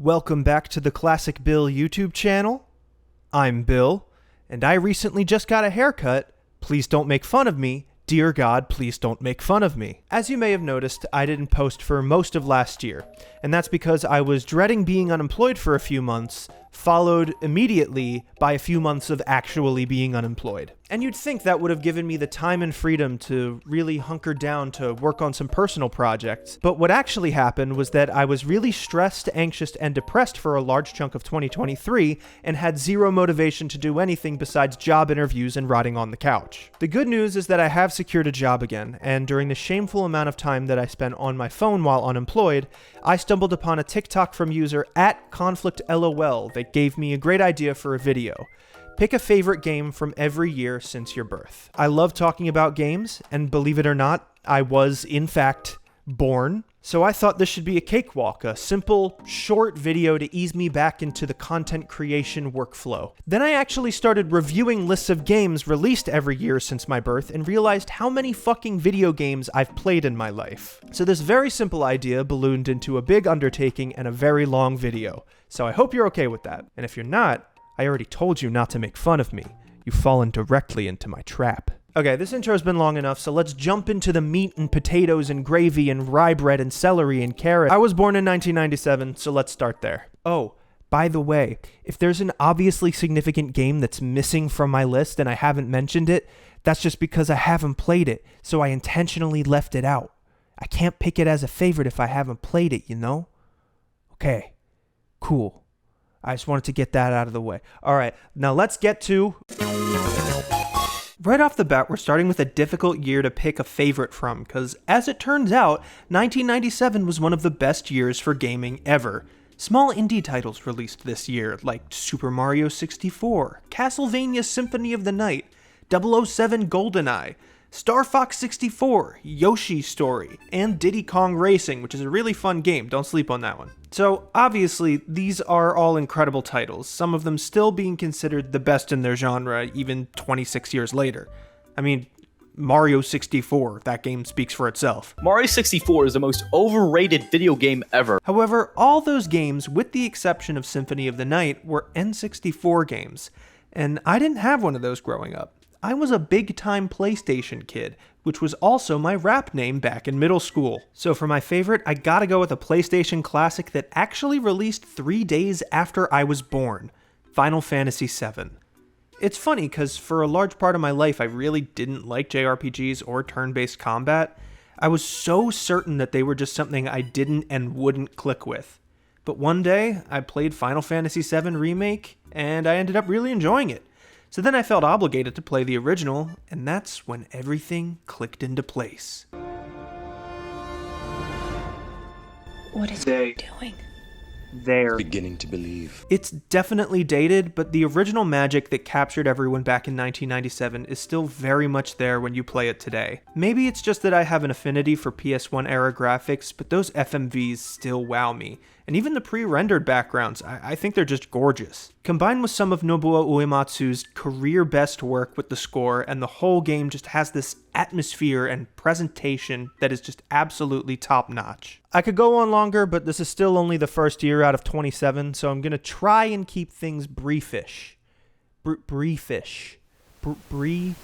Welcome back to the Classic Bill YouTube channel. I'm Bill, and I recently just got a haircut. Please don't make fun of me. Dear God, please don't make fun of me. As you may have noticed, I didn't post for most of last year, and that's because I was dreading being unemployed for a few months, followed immediately by a few months of actually being unemployed. And you'd think that would have given me the time and freedom to really hunker down to work on some personal projects. But what actually happened was that I was really stressed, anxious, and depressed for a large chunk of 2023 and had zero motivation to do anything besides job interviews and rotting on the couch. The good news is that I have secured a job again, and during the shameful amount of time that I spent on my phone while unemployed, I stumbled upon a TikTok from user @ConflictLOL that gave me a great idea for a video. Pick a favorite game from every year since your birth. I love talking about games, and believe it or not, I was, in fact, born. So I thought this should be a cakewalk, a simple, short video to ease me back into the content creation workflow. Then I actually started reviewing lists of games released every year since my birth and realized how many fucking video games I've played in my life. So this very simple idea ballooned into a big undertaking and a very long video. So I hope you're okay with that. And if you're not, I already told you not to make fun of me. You've fallen directly into my trap. Okay, this intro's been long enough, so let's jump into the meat and potatoes and gravy and rye bread and celery and carrot. I was born in 1997, so let's start there. Oh, by the way, if there's an obviously significant game that's missing from my list and I haven't mentioned it, that's just because I haven't played it, so I intentionally left it out. I can't pick it as a favorite if I haven't played it, you know? Okay, cool. I just wanted to get that out of the way. All right, now let's get to... Right off the bat, we're starting with a difficult year to pick a favorite from, because as it turns out, 1997 was one of the best years for gaming ever. Small indie titles released this year, like Super Mario 64, Castlevania Symphony of the Night, 007 GoldenEye, Star Fox 64, Yoshi's Story, and Diddy Kong Racing, which is a really fun game, don't sleep on that one. So, obviously, these are all incredible titles, some of them still being considered the best in their genre even 26 years later. I mean, Mario 64, that game speaks for itself. Mario 64 is the most overrated video game ever. However, all those games, with the exception of Symphony of the Night, were N64 games, and I didn't have one of those growing up. I was a big-time PlayStation kid, which was also my rap name back in middle school. So for my favorite, I gotta go with a PlayStation classic that actually released 3 days after I was born, Final Fantasy VII. It's funny, because for a large part of my life, I really didn't like JRPGs or turn-based combat. I was so certain that they were just something I didn't and wouldn't click with. But one day, I played Final Fantasy VII Remake, and I ended up really enjoying it. So then I felt obligated to play the original, and that's when everything clicked into place. What is he doing? They're beginning to believe. It's definitely dated, but the original magic that captured everyone back in 1997 is still very much there when you play it today. Maybe it's just that I have an affinity for PS1 era graphics, but those FMVs still wow me. And even the pre-rendered backgrounds, I think they're just gorgeous. Combined with some of Nobuo Uematsu's career-best work with the score, and the whole game just has this atmosphere and presentation that is just absolutely top-notch. I could go on longer, but this is still only the first year out of 27, so I'm gonna try and keep things briefish. Briefish. Briefish.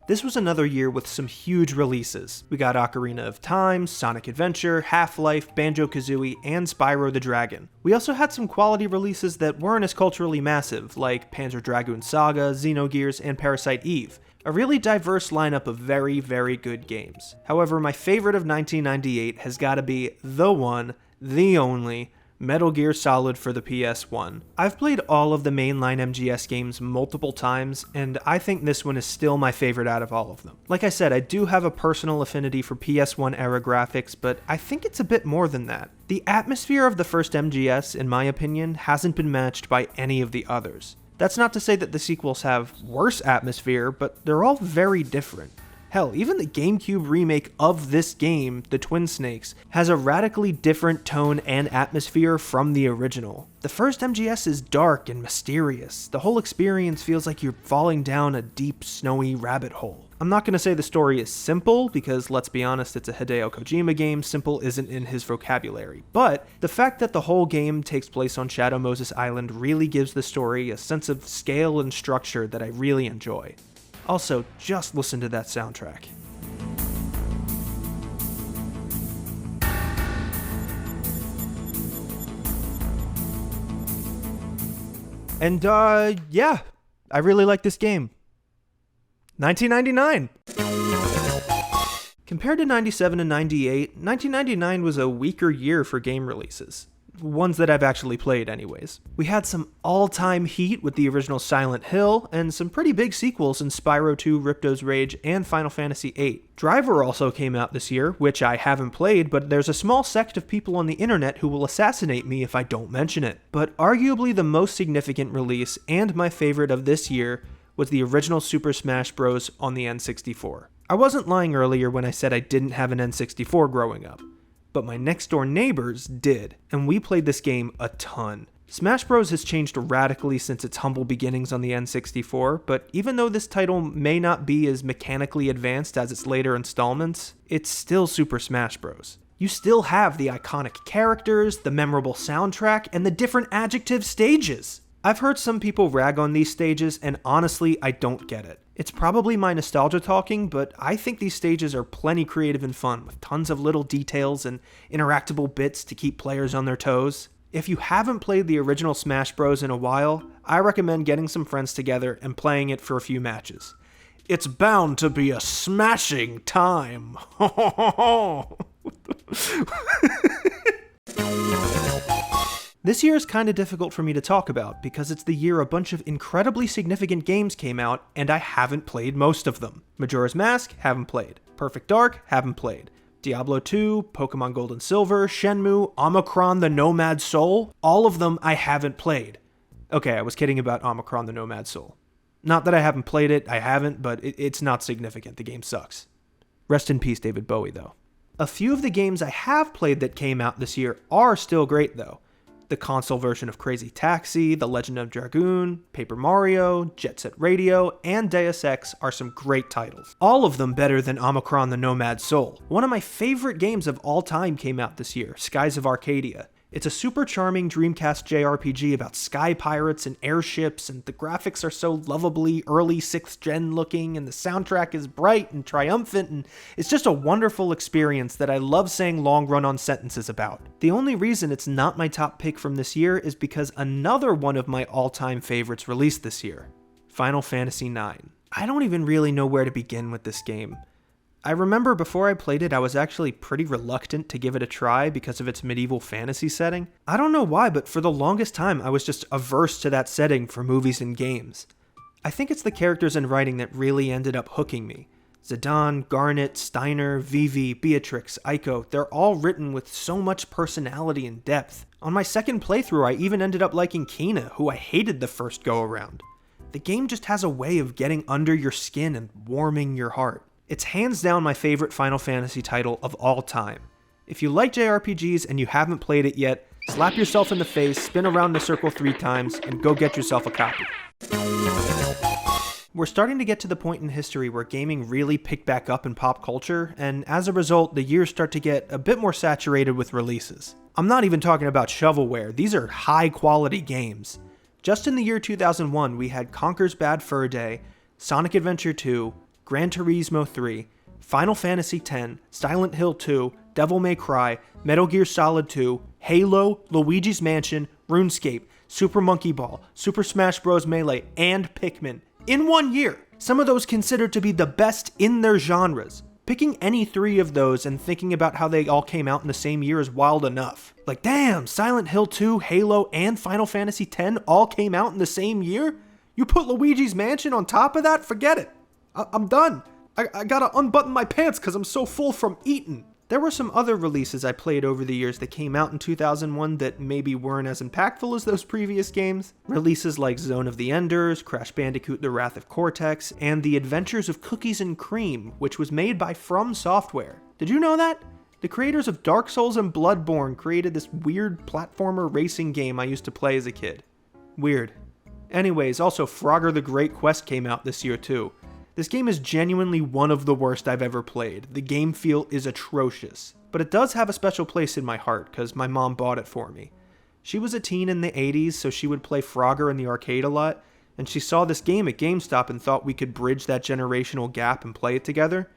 This was another year with some huge releases. We got Ocarina of Time, Sonic Adventure, Half-Life, Banjo-Kazooie, and Spyro the Dragon. We also had some quality releases that weren't as culturally massive, like Panzer Dragoon Saga, Xenogears, and Parasite Eve. A really diverse lineup of very, very good games. However, my favorite of 1998 has gotta be the one, the only, Metal Gear Solid for the PS1. I've played all of the mainline MGS games multiple times, and I think this one is still my favorite out of all of them. Like I said, I do have a personal affinity for PS1 era graphics, but I think it's a bit more than that. The atmosphere of the first MGS, in my opinion, hasn't been matched by any of the others. That's not to say that the sequels have worse atmosphere, but they're all very different. Hell, even the GameCube remake of this game, The Twin Snakes, has a radically different tone and atmosphere from the original. The first MGS is dark and mysterious. The whole experience feels like you're falling down a deep, snowy rabbit hole. I'm not going to say the story is simple, because let's be honest, it's a Hideo Kojima game, simple isn't in his vocabulary. But the fact that the whole game takes place on Shadow Moses Island really gives the story a sense of scale and structure that I really enjoy. Also, just listen to that soundtrack. And yeah, I really like this game. 1999! Compared to 97 and 98, 1999 was a weaker year for game releases. Ones that I've actually played anyways. We had some all-time heat with the original Silent Hill, and some pretty big sequels in Spyro 2, Ripto's Rage, and Final Fantasy VIII. Driver also came out this year, which I haven't played, but there's a small sect of people on the internet who will assassinate me if I don't mention it. But arguably the most significant release, and my favorite of this year, was the original Super Smash Bros. On the N64. I wasn't lying earlier when I said I didn't have an N64 growing up, but my next door neighbors did, and we played this game a ton. Smash Bros. Has changed radically since its humble beginnings on the N64, but even though this title may not be as mechanically advanced as its later installments, it's still Super Smash Bros. You still have the iconic characters, the memorable soundtrack, and the different adjective stages. I've heard some people rag on these stages, and honestly, I don't get it. It's probably my nostalgia talking, but I think these stages are plenty creative and fun, with tons of little details and interactable bits to keep players on their toes. If you haven't played the original Smash Bros. In a while, I recommend getting some friends together and playing it for a few matches. It's bound to be a smashing time. This year is kinda difficult for me to talk about because it's the year a bunch of incredibly significant games came out and I haven't played most of them. Majora's Mask, haven't played. Perfect Dark, haven't played. Diablo 2, Pokemon Gold and Silver, Shenmue, Omikron the Nomad Soul, all of them I haven't played. Okay, I was kidding about Omikron the Nomad Soul. Not that I haven't played it, I haven't, but it's not significant, the game sucks. Rest in peace, David Bowie, though. A few of the games I have played that came out this year are still great, though. The console version of Crazy Taxi, The Legend of Dragoon, Paper Mario, Jet Set Radio, and Deus Ex are some great titles. All of them better than Omikron the Nomad Soul. One of my favorite games of all time came out this year, Skies of Arcadia. It's a super charming Dreamcast JRPG about sky pirates and airships, and the graphics are so lovably early 6th gen looking, and the soundtrack is bright and triumphant, and it's just a wonderful experience that I love saying long run-on sentences about. The only reason it's not my top pick from this year is because another one of my all-time favorites released this year, Final Fantasy IX. I don't even really know where to begin with this game. I remember before I played it, I was actually pretty reluctant to give it a try because of its medieval fantasy setting. I don't know why, but for the longest time, I was just averse to that setting for movies and games. I think it's the characters and writing that really ended up hooking me. Zidane, Garnet, Steiner, Vivi, Beatrix, Aiko, they're all written with so much personality and depth. On my second playthrough, I even ended up liking Kina, who I hated the first go-around. The game just has a way of getting under your skin and warming your heart. It's hands down my favorite Final Fantasy title of all time. If you like JRPGs and you haven't played it yet, slap yourself in the face, spin around in a circle 3 times, and go get yourself a copy. We're starting to get to the point in history where gaming really picked back up in pop culture, and as a result, the years start to get a bit more saturated with releases. I'm not even talking about shovelware, these are high-quality games. Just in the year 2001, we had Conker's Bad Fur Day, Sonic Adventure 2, Gran Turismo 3, Final Fantasy X, Silent Hill 2, Devil May Cry, Metal Gear Solid 2, Halo, Luigi's Mansion, RuneScape, Super Monkey Ball, Super Smash Bros. Melee, and Pikmin. In 1 year! Some of those considered to be the best in their genres. Picking any 3 of those and thinking about how they all came out in the same year is wild enough. Like, damn, Silent Hill 2, Halo, and Final Fantasy X all came out in the same year? You put Luigi's Mansion on top of that? Forget it. I'm done. I gotta unbutton my pants because I'm so full from eating. There were some other releases I played over the years that came out in 2001 that maybe weren't as impactful as those previous games. Releases like Zone of the Enders, Crash Bandicoot The Wrath of Cortex, and The Adventures of Cookies and Cream, which was made by From Software. Did you know that? The creators of Dark Souls and Bloodborne created this weird platformer racing game I used to play as a kid. Weird. Anyways, also Frogger the Great Quest came out this year too. This game is genuinely one of the worst I've ever played. The game feel is atrocious. But it does have a special place in my heart, because my mom bought it for me. She was a teen in the 80s, so she would play Frogger in the arcade a lot, and she saw this game at GameStop and thought we could bridge that generational gap and play it together.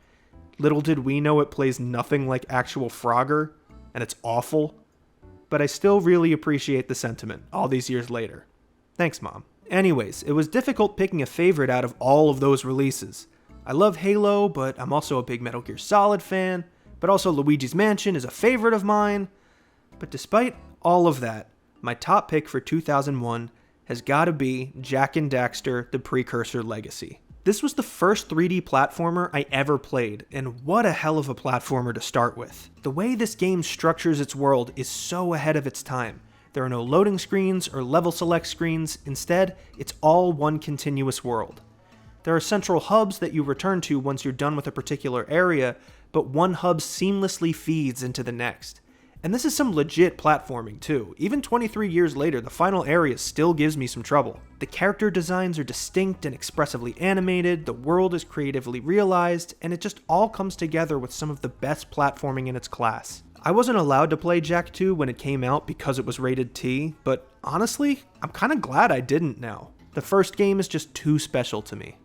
Little did we know it plays nothing like actual Frogger, and it's awful. But I still really appreciate the sentiment, all these years later. Thanks, Mom. Anyways, it was difficult picking a favorite out of all of those releases. I love Halo, but I'm also a big Metal Gear Solid fan, but also Luigi's Mansion is a favorite of mine. But despite all of that, my top pick for 2001 has gotta be Jak and Daxter: The Precursor Legacy. This was the first 3D platformer I ever played, and what a hell of a platformer to start with. The way this game structures its world is so ahead of its time. There are no loading screens or level select screens, instead, it's all one continuous world. There are central hubs that you return to once you're done with a particular area, but one hub seamlessly feeds into the next. And this is some legit platforming too. Even 23 years later, the final area still gives me some trouble. The character designs are distinct and expressively animated, the world is creatively realized, and it just all comes together with some of the best platforming in its class. I wasn't allowed to play Jak 2 when it came out because it was rated T, but honestly, I'm kinda glad I didn't now. The first game is just too special to me.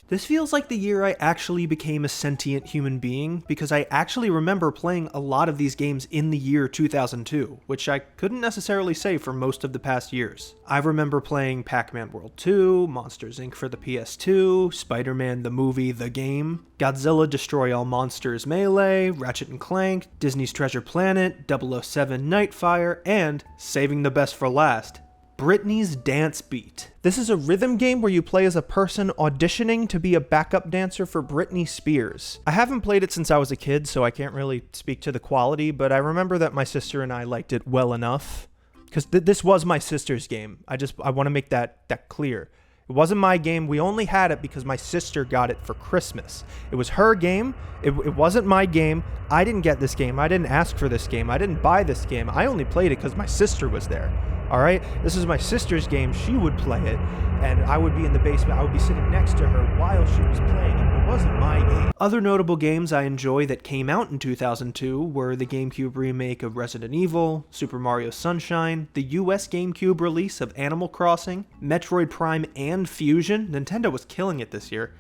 This feels like the year I actually became a sentient human being, because I actually remember playing a lot of these games in the year 2002, which I couldn't necessarily say for most of the past years. I remember playing Pac-Man World 2, Monsters Inc. for the PS2, Spider-Man the movie The Game, Godzilla Destroy All Monsters Melee, Ratchet & Clank, Disney's Treasure Planet, 007 Nightfire, and, saving the best for last, Britney's Dance Beat. This is a rhythm game where you play as a person auditioning to be a backup dancer for Britney Spears. I haven't played it since I was a kid, so I can't really speak to the quality, but I remember that my sister and I liked it well enough. Because this was my sister's game. I want to make that clear. It wasn't my game. We only had it because my sister got it for Christmas. It was her game. It wasn't my game. I didn't get this game. I didn't ask for this game. I didn't buy this game. I only played it because my sister was there. All right? This is my sister's game. She would play it, and I would be in the basement. I would be sitting next to her while she was playing it. It wasn't my game. Other notable games I enjoy that came out in 2002 were the GameCube remake of Resident Evil, Super Mario Sunshine, the US GameCube release of Animal Crossing, Metroid Prime and Fusion. Nintendo was killing it this year.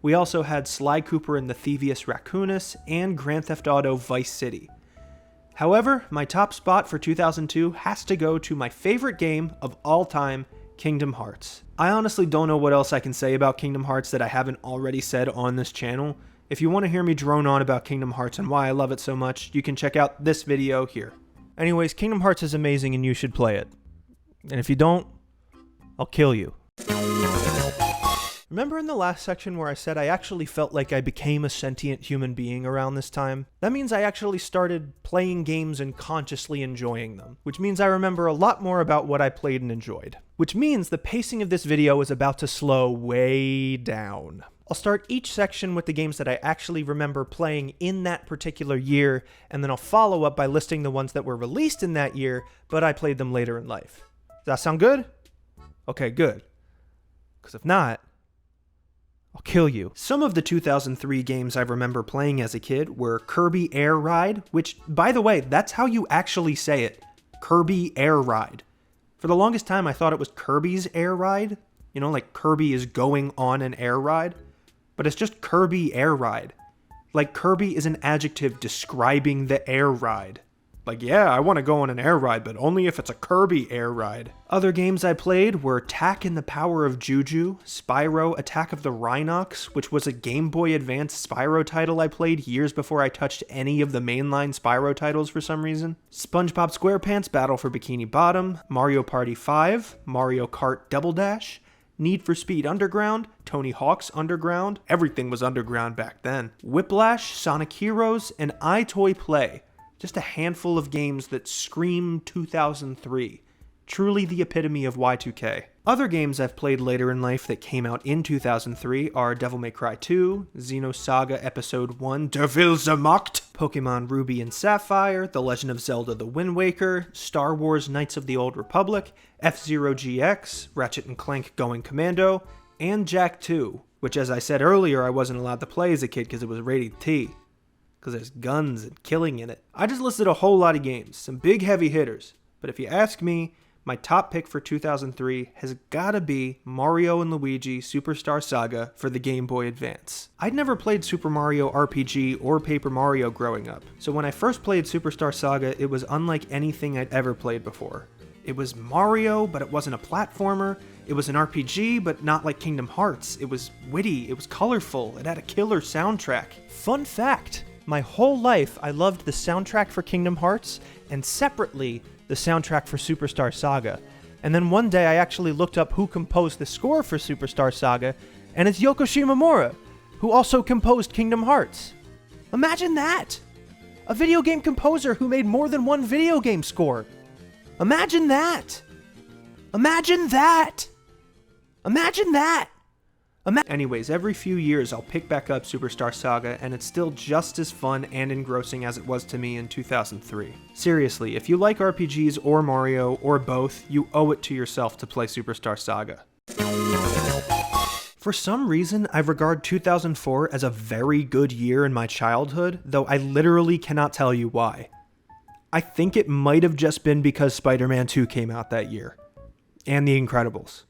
We also had Sly Cooper and the Thievius Raccoonus, and Grand Theft Auto Vice City. However, my top spot for 2002 has to go to my favorite game of all time, Kingdom Hearts. I honestly don't know what else I can say about Kingdom Hearts that I haven't already said on this channel. If you want to hear me drone on about Kingdom Hearts and why I love it so much, you can check out this video here. Anyways, Kingdom Hearts is amazing and you should play it. And if you don't, I'll kill you. Remember in the last section where I said I actually felt like I became a sentient human being around this time? That means I actually started playing games and consciously enjoying them, which means I remember a lot more about what I played and enjoyed. Which means the pacing of this video is about to slow way down. I'll start each section with the games that I actually remember playing in that particular year, and then I'll follow up by listing the ones that were released in that year, but I played them later in life. Does that sound good? Okay, good. Because if not, I'll kill you. Some of the 2003 games I remember playing as a kid were Kirby Air Ride, which, by the way, that's how you actually say it. Kirby Air Ride. For the longest time, I thought it was Kirby's Air Ride. You know, like Kirby is going on an air ride. But it's just Kirby Air Ride. Like Kirby is an adjective describing the air ride. Like, yeah, I want to go on an air ride, but only if it's a Kirby air ride. Other games I played were Tak and the Power of Juju, Spyro Attack of the Rhinox, which was a Game Boy Advance Spyro title I played years before I touched any of the mainline Spyro titles for some reason, SpongeBob SquarePants Battle for Bikini Bottom, Mario Party 5, Mario Kart Double Dash, Need for Speed Underground, Tony Hawk's Underground, everything was underground back then, Whiplash, Sonic Heroes, and iToy Play. Just a handful of games that scream 2003. Truly the epitome of Y2K. Other games I've played later in life that came out in 2003 are Devil May Cry 2, Xenosaga Episode 1, Der Wilsemacht, Pokemon Ruby and Sapphire, The Legend of Zelda The Wind Waker, Star Wars Knights of the Old Republic, F-Zero GX, Ratchet & Clank Going Commando, and Jak 2, which as I said earlier I wasn't allowed to play as a kid because it was rated T. Because there's guns and killing in it. I just listed a whole lot of games, some big heavy hitters, but if you ask me, my top pick for 2003 has gotta be Mario & Luigi Superstar Saga for the Game Boy Advance. I'd never played Super Mario RPG or Paper Mario growing up, so when I first played Superstar Saga, it was unlike anything I'd ever played before. It was Mario, but it wasn't a platformer. It was an RPG, but not like Kingdom Hearts. It was witty, it was colorful, it had a killer soundtrack. Fun fact, my whole life I loved the soundtrack for Kingdom Hearts, and separately, the soundtrack for Superstar Saga. And then one day I actually looked up who composed the score for Superstar Saga, and it's Yoko Shimomura, who also composed Kingdom Hearts. Imagine that! A video game composer who made more than one video game score. Imagine that! Imagine that! Imagine that! Anyways, every few years I'll pick back up Superstar Saga, and it's still just as fun and engrossing as it was to me in 2003. Seriously, if you like RPGs or Mario, or both, you owe it to yourself to play Superstar Saga. For some reason, I regard 2004 as a very good year in my childhood, though I literally cannot tell you why. I think it might have just been because Spider-Man 2 came out that year. And The Incredibles.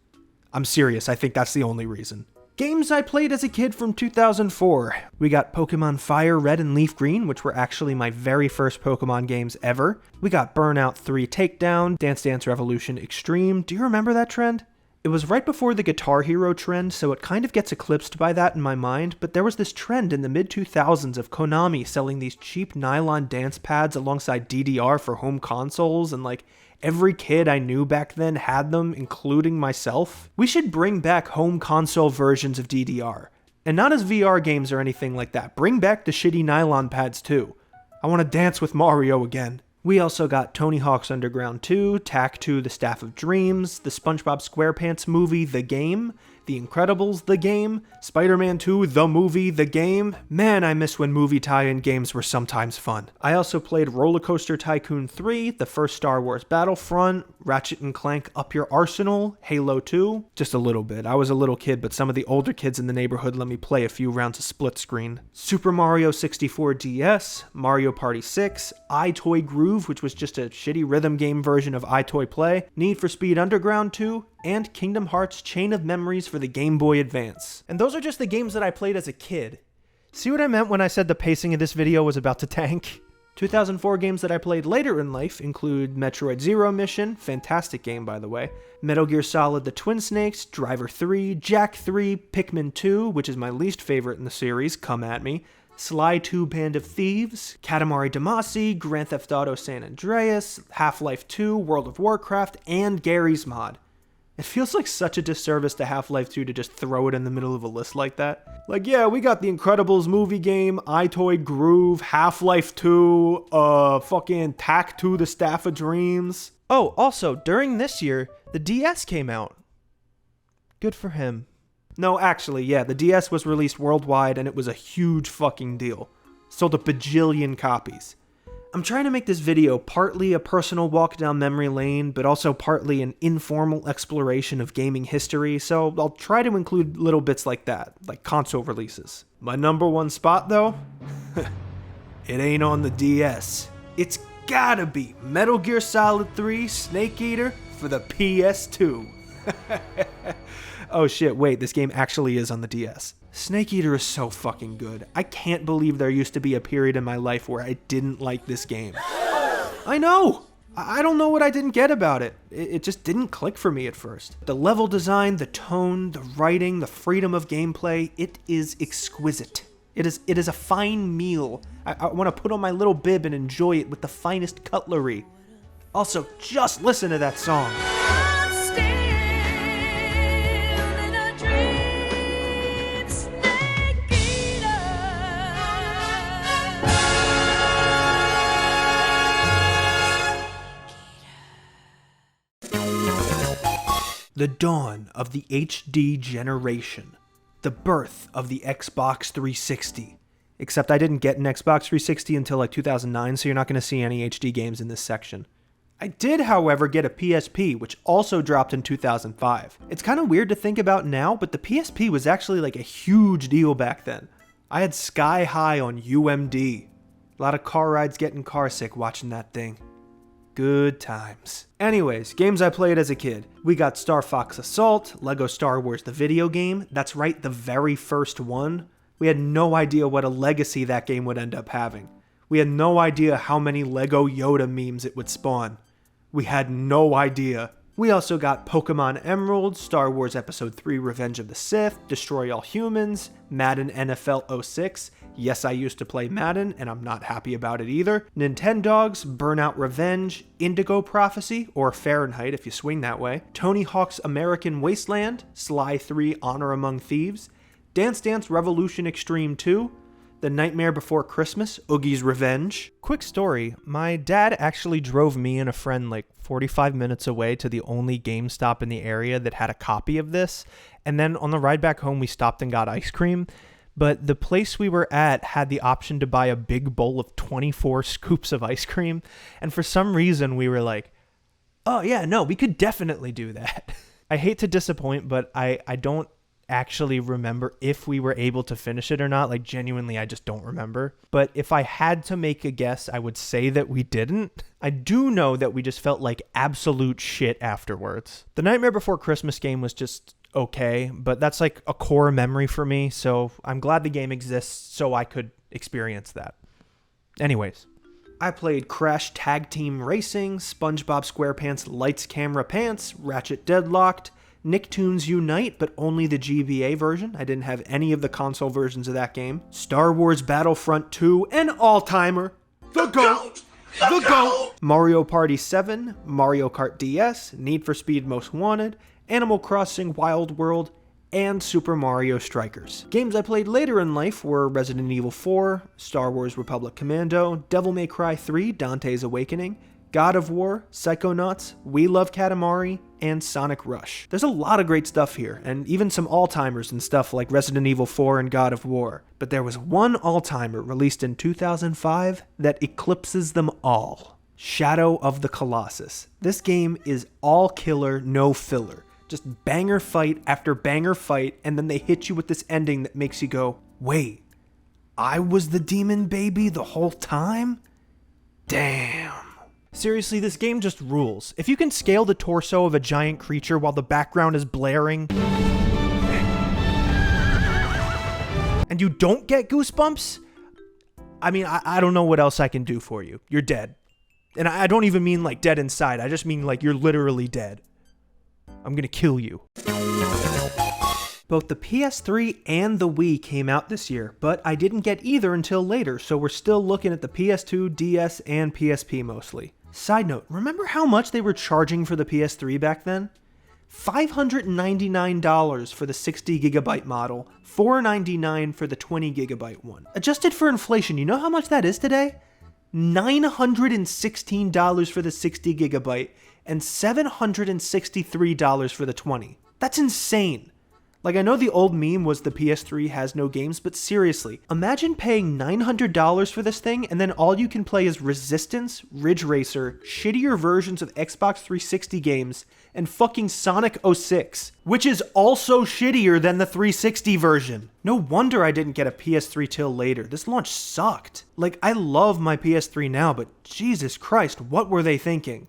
I'm serious, I think that's the only reason. Games I played as a kid from 2004. We got Pokemon Fire Red and Leaf Green, which were actually my very first Pokemon games ever. We got Burnout 3 Takedown, Dance Dance Revolution Extreme. Do you remember that trend? It was right before the Guitar Hero trend, so it kind of gets eclipsed by that in my mind, but there was this trend in the mid-2000s of Konami selling these cheap nylon dance pads alongside DDR for home consoles, and every kid I knew back then had them, including myself. We should bring back home console versions of DDR. And not as VR games or anything like that. Bring back the shitty nylon pads too. I want to dance with Mario again. We also got Tony Hawk's Underground 2, Tak 2 The Staff of Dreams, the SpongeBob SquarePants movie The Game, The Incredibles The Game, Spider-Man 2 The Movie The Game. Man, I miss when movie tie-in games were sometimes fun. I also played Roller Coaster Tycoon 3, the first Star Wars Battlefront, Ratchet & Clank Up Your Arsenal, Halo 2. Just a little bit. I was a little kid, but some of the older kids in the neighborhood let me play a few rounds of split screen. Super Mario 64 DS, Mario Party 6, iToy Groove, which was just a shitty rhythm game version of iToy Play, Need for Speed Underground 2, and Kingdom Hearts Chain of Memories for the Game Boy Advance. And those are just the games that I played as a kid. See what I meant when I said the pacing of this video was about to tank? 2004 games that I played later in life include Metroid Zero Mission, fantastic game by the way, Metal Gear Solid The Twin Snakes, Driver 3, Jak 3, Pikmin 2, which is my least favorite in the series, come at me, Sly 2 Band of Thieves, Katamari Damacy, Grand Theft Auto San Andreas, Half-Life 2, World of Warcraft, and Garry's Mod. It feels like such a disservice to Half-Life 2 to just throw it in the middle of a list like that. Yeah, we got The Incredibles movie game, iToy Groove, Half-Life 2, fucking Tak 2 The Staff of Dreams. Oh, also, during this year, the DS came out. Good for him. No, actually, yeah, the DS was released worldwide and it was a huge fucking deal. Sold a bajillion copies. I'm trying to make this video partly a personal walk down memory lane, but also partly an informal exploration of gaming history, so I'll try to include little bits like that, like console releases. My number one spot, though? It ain't on the DS. It's gotta be Metal Gear Solid 3 Snake Eater for the PS2. Oh shit, wait, this game actually is on the DS. Snake Eater is so fucking good. I can't believe there used to be a period in my life where I didn't like this game. I know! I don't know what I didn't get about it. It just didn't click for me at first. The level design, the tone, the writing, the freedom of gameplay, it is exquisite. It is a fine meal. I want to put on my little bib and enjoy it with the finest cutlery. Also, just listen to that song. the dawn of the HD generation, the birth of the Xbox 360. Except I didn't get an Xbox 360 until like 2009, so you're not going to see any HD games in this section. I did, however, get a PSP, which also dropped in 2005. It's kind of weird to think about now, but the PSP was actually like a huge deal back then. I had Sky High on UMD. A lot of car rides getting car sick watching that thing. Good times. Anyways, games I played as a kid. We got Star Fox Assault, Lego Star Wars the video game. That's right, the very first one. We had no idea what a legacy that game would end up having. We had no idea how many Lego Yoda memes it would spawn. We had no idea. We also got Pokemon Emerald, Star Wars Episode 3 Revenge of the Sith, Destroy All Humans, Madden NFL 06. Yes, I used to play Madden, and I'm not happy about it either. Nintendogs, Burnout Revenge, Indigo Prophecy, or Fahrenheit if you swing that way, Tony Hawk's American Wasteland, Sly 3 Honor Among Thieves, Dance Dance Revolution Extreme 2, The Nightmare Before Christmas, Oogie's Revenge. Quick story, my dad actually drove me and a friend like 45 minutes away to the only GameStop in the area that had a copy of this, and then on the ride back home we stopped and got ice cream, but the place we were at had the option to buy a big bowl of 24 scoops of ice cream, and for some reason we were like, oh yeah, no, we could definitely do that. I hate to disappoint, but I don't actually remember if we were able to finish it or not. Like, genuinely, I just don't remember. But if I had to make a guess, I would say that we didn't. I do know that we just felt like absolute shit afterwards. The Nightmare Before Christmas game was just okay, but that's like a core memory for me, so I'm glad the game exists so I could experience that. Anyways, I played Crash Tag Team Racing, SpongeBob SquarePants Lights Camera Pants, Ratchet Deadlocked, Nicktoons Unite, but only the GBA version. I didn't have any of the console versions of that game. Star Wars Battlefront 2, an all-timer. The GOAT! The GOAT! Mario Party 7, Mario Kart DS, Need for Speed Most Wanted, Animal Crossing Wild World, and Super Mario Strikers. Games I played later in life were Resident Evil 4, Star Wars Republic Commando, Devil May Cry 3, Dante's Awakening, God of War, Psychonauts, We Love Katamari, and Sonic Rush. There's a lot of great stuff here, and even some all-timers and stuff like Resident Evil 4 and God of War. But there was one all-timer released in 2005 that eclipses them all. Shadow of the Colossus. This game is all killer, no filler. Just banger fight after banger fight, and then they hit you with this ending that makes you go, wait, I was the demon baby the whole time? Damn. Seriously, this game just rules. If you can scale the torso of a giant creature while the background is blaring, and you don't get goosebumps, I mean, I don't know what else I can do for you. You're dead. And I don't even mean like dead inside. I just mean like you're literally dead. I'm gonna kill you. Both the PS3 and the Wii came out this year, but I didn't get either until later, so we're still looking at the PS2, DS, and PSP mostly. Side note, remember how much they were charging for the PS3 back then? $599 for the 60GB model, $499 for the 20GB one. Adjusted for inflation, you know how much that is today? $916 for the 60GB and $763 for the 20. That's insane. Like, I know the old meme was the PS3 has no games, but seriously, imagine paying $900 for this thing and then all you can play is Resistance, Ridge Racer, shittier versions of Xbox 360 games, and fucking Sonic 06, which is also shittier than the 360 version. No wonder I didn't get a PS3 till later. This launch sucked. Like, I love my PS3 now, but Jesus Christ, what were they thinking?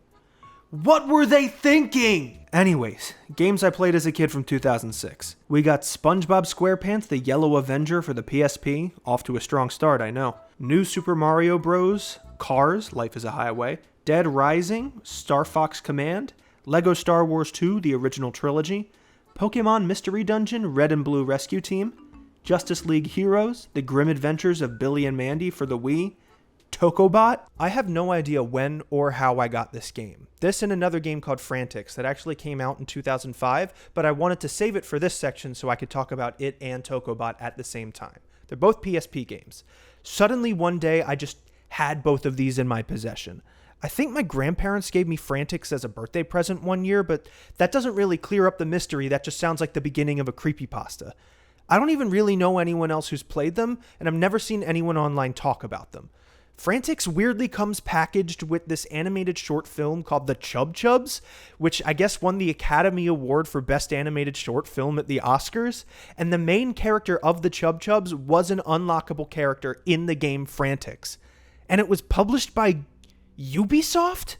What were they thinking? Anyways, games I played as a kid from 2006. We got SpongeBob SquarePants The Yellow Avenger for the PSP, off to a strong start, I know. New Super Mario Bros., Cars, Life is a Highway, Dead Rising, Star Fox Command, Lego Star Wars 2, the original trilogy, Pokemon Mystery Dungeon, Red and Blue Rescue Team, Justice League Heroes, The Grim Adventures of Billy and Mandy for the Wii, Tokobot. I have no idea when or how I got this game. This and another game called Frantics that actually came out in 2005, but I wanted to save it for this section so I could talk about it and Tokobot at the same time. They're both PSP games. Suddenly one day I just had both of these in my possession. I think my grandparents gave me Frantix as a birthday present one year, but that doesn't really clear up the mystery. That just sounds like the beginning of a creepypasta. I don't even really know anyone else who's played them, and I've never seen anyone online talk about them. Frantix weirdly comes packaged with this animated short film called The Chub Chubs, which I guess won the Academy Award for Best Animated Short Film at the Oscars, and the main character of The Chub Chubs was an unlockable character in the game Frantix. And it was published by Ubisoft?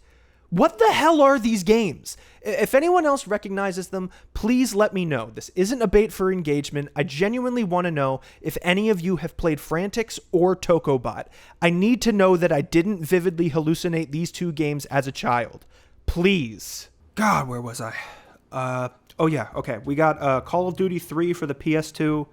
What the hell are these games? If anyone else recognizes them, please let me know. This isn't a bait for engagement. I genuinely want to know if any of you have played Frantix or Tokobot. I need to know that I didn't vividly hallucinate these two games as a child. Please. God, where was I? Oh yeah, okay. We got Call of Duty 3 for the PS2,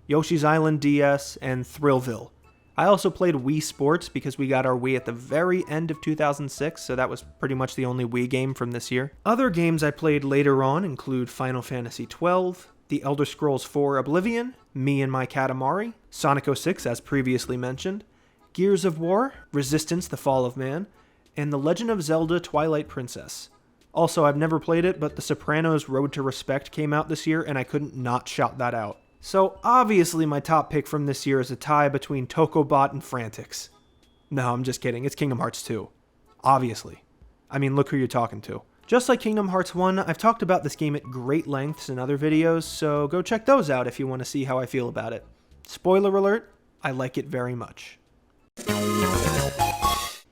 Yoshi's Island DS, and Thrillville. I also played Wii Sports because we got our Wii at the very end of 2006, so that was pretty much the only Wii game from this year. Other games I played later on include Final Fantasy XII, The Elder Scrolls IV Oblivion, Me and My Katamari, Sonic 06 as previously mentioned, Gears of War, Resistance: The Fall of Man, and The Legend of Zelda: Twilight Princess. Also, I've never played it, but The Sopranos: Road to Respect came out this year, and I couldn't not shout that out. So obviously my top pick from this year is a tie between Tokobot and Frantix. No, I'm just kidding. It's Kingdom Hearts 2. Obviously. I mean, look who you're talking to. Just like Kingdom Hearts 1, I've talked about this game at great lengths in other videos, so go check those out if you want to see how I feel about it. Spoiler alert, I like it very much.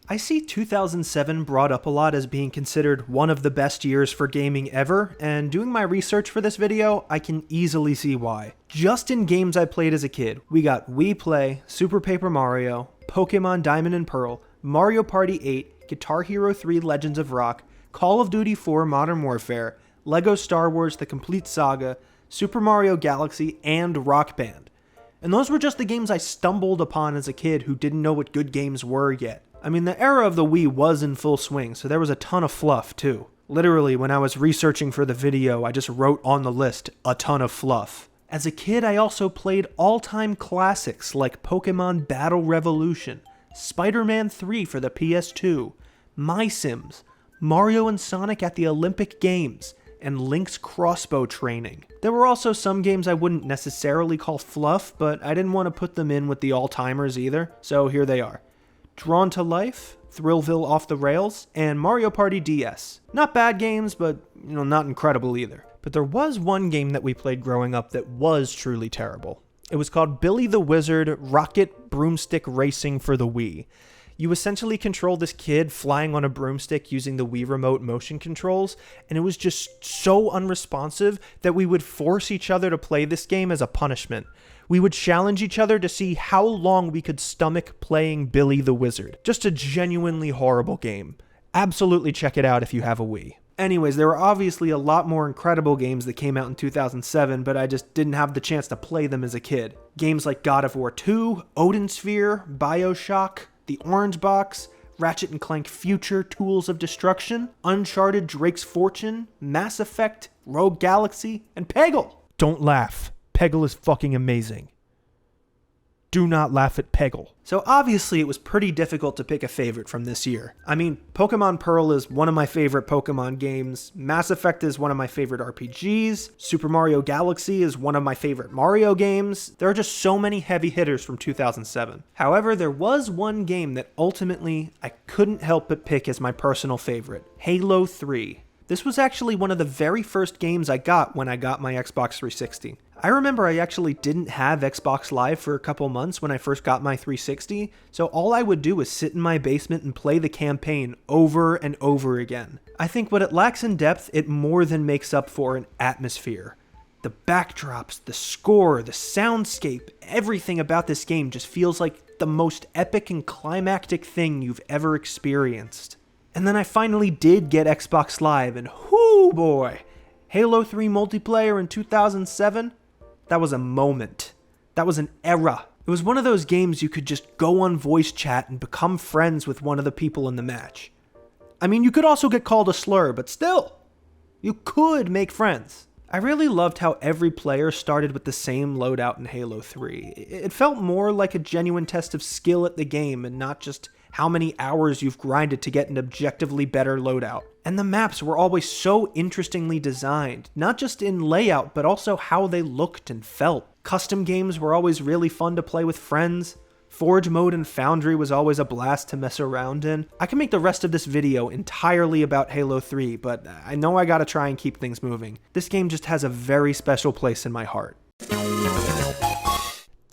I see 2007 brought up a lot as being considered one of the best years for gaming ever, and doing my research for this video, I can easily see why. Just in games I played as a kid, we got Wii Play, Super Paper Mario, Pokemon Diamond and Pearl, Mario Party 8, Guitar Hero 3 Legends of Rock, Call of Duty 4 Modern Warfare, Lego Star Wars The Complete Saga, Super Mario Galaxy, and Rock Band. And those were just the games I stumbled upon as a kid who didn't know what good games were yet. I mean, the era of the Wii was in full swing, so there was a ton of fluff, too. Literally, when I was researching for the video, I just wrote on the list, a ton of fluff. As a kid, I also played all-time classics like Pokemon Battle Revolution, Spider-Man 3 for the PS2, My Sims, Mario and Sonic at the Olympic Games, and Link's Crossbow Training. There were also some games I wouldn't necessarily call fluff, but I didn't want to put them in with the all-timers either, so here they are. Drawn to Life, Thrillville Off the Rails, and Mario Party DS. Not bad games, but, not incredible either. But there was one game that we played growing up that was truly terrible. It was called Billy the Wizard Rocket Broomstick Racing for the Wii. You essentially control this kid flying on a broomstick using the Wii Remote motion controls, and it was just so unresponsive that we would force each other to play this game as a punishment. We would challenge each other to see how long we could stomach playing Billy the Wizard. Just a genuinely horrible game. Absolutely check it out if you have a Wii. Anyways, there were obviously a lot more incredible games that came out in 2007, but I just didn't have the chance to play them as a kid. Games like God of War 2, Odin Sphere, BioShock, The Orange Box, Ratchet & Clank Future Tools of Destruction, Uncharted Drake's Fortune, Mass Effect, Rogue Galaxy, and Peggle. Don't laugh. Peggle is fucking amazing. Do not laugh at Peggle. So obviously it was pretty difficult to pick a favorite from this year. I mean, Pokemon Pearl is one of my favorite Pokemon games, Mass Effect is one of my favorite RPGs, Super Mario Galaxy is one of my favorite Mario games. There are just so many heavy hitters from 2007. However, there was one game that ultimately I couldn't help but pick as my personal favorite, Halo 3. This was actually one of the very first games I got when I got my Xbox 360. I remember I actually didn't have Xbox Live for a couple months when I first got my 360, so all I would do was sit in my basement and play the campaign over and over again. I think what it lacks in depth, it more than makes up for in atmosphere. The backdrops, the score, the soundscape, everything about this game just feels like the most epic and climactic thing you've ever experienced. And then I finally did get Xbox Live, and whoo boy, Halo 3 multiplayer in 2007, that was a moment. That was an era. It was one of those games you could just go on voice chat and become friends with one of the people in the match. I mean, you could also get called a slur, but still, you could make friends. I really loved how every player started with the same loadout in Halo 3. It felt more like a genuine test of skill at the game and not just how many hours you've grinded to get an objectively better loadout. And the maps were always so interestingly designed, not just in layout, but also how they looked and felt. Custom games were always really fun to play with friends. Forge mode and Foundry was always a blast to mess around in. I can make the rest of this video entirely about Halo 3, but I know I gotta try and keep things moving. This game just has a very special place in my heart.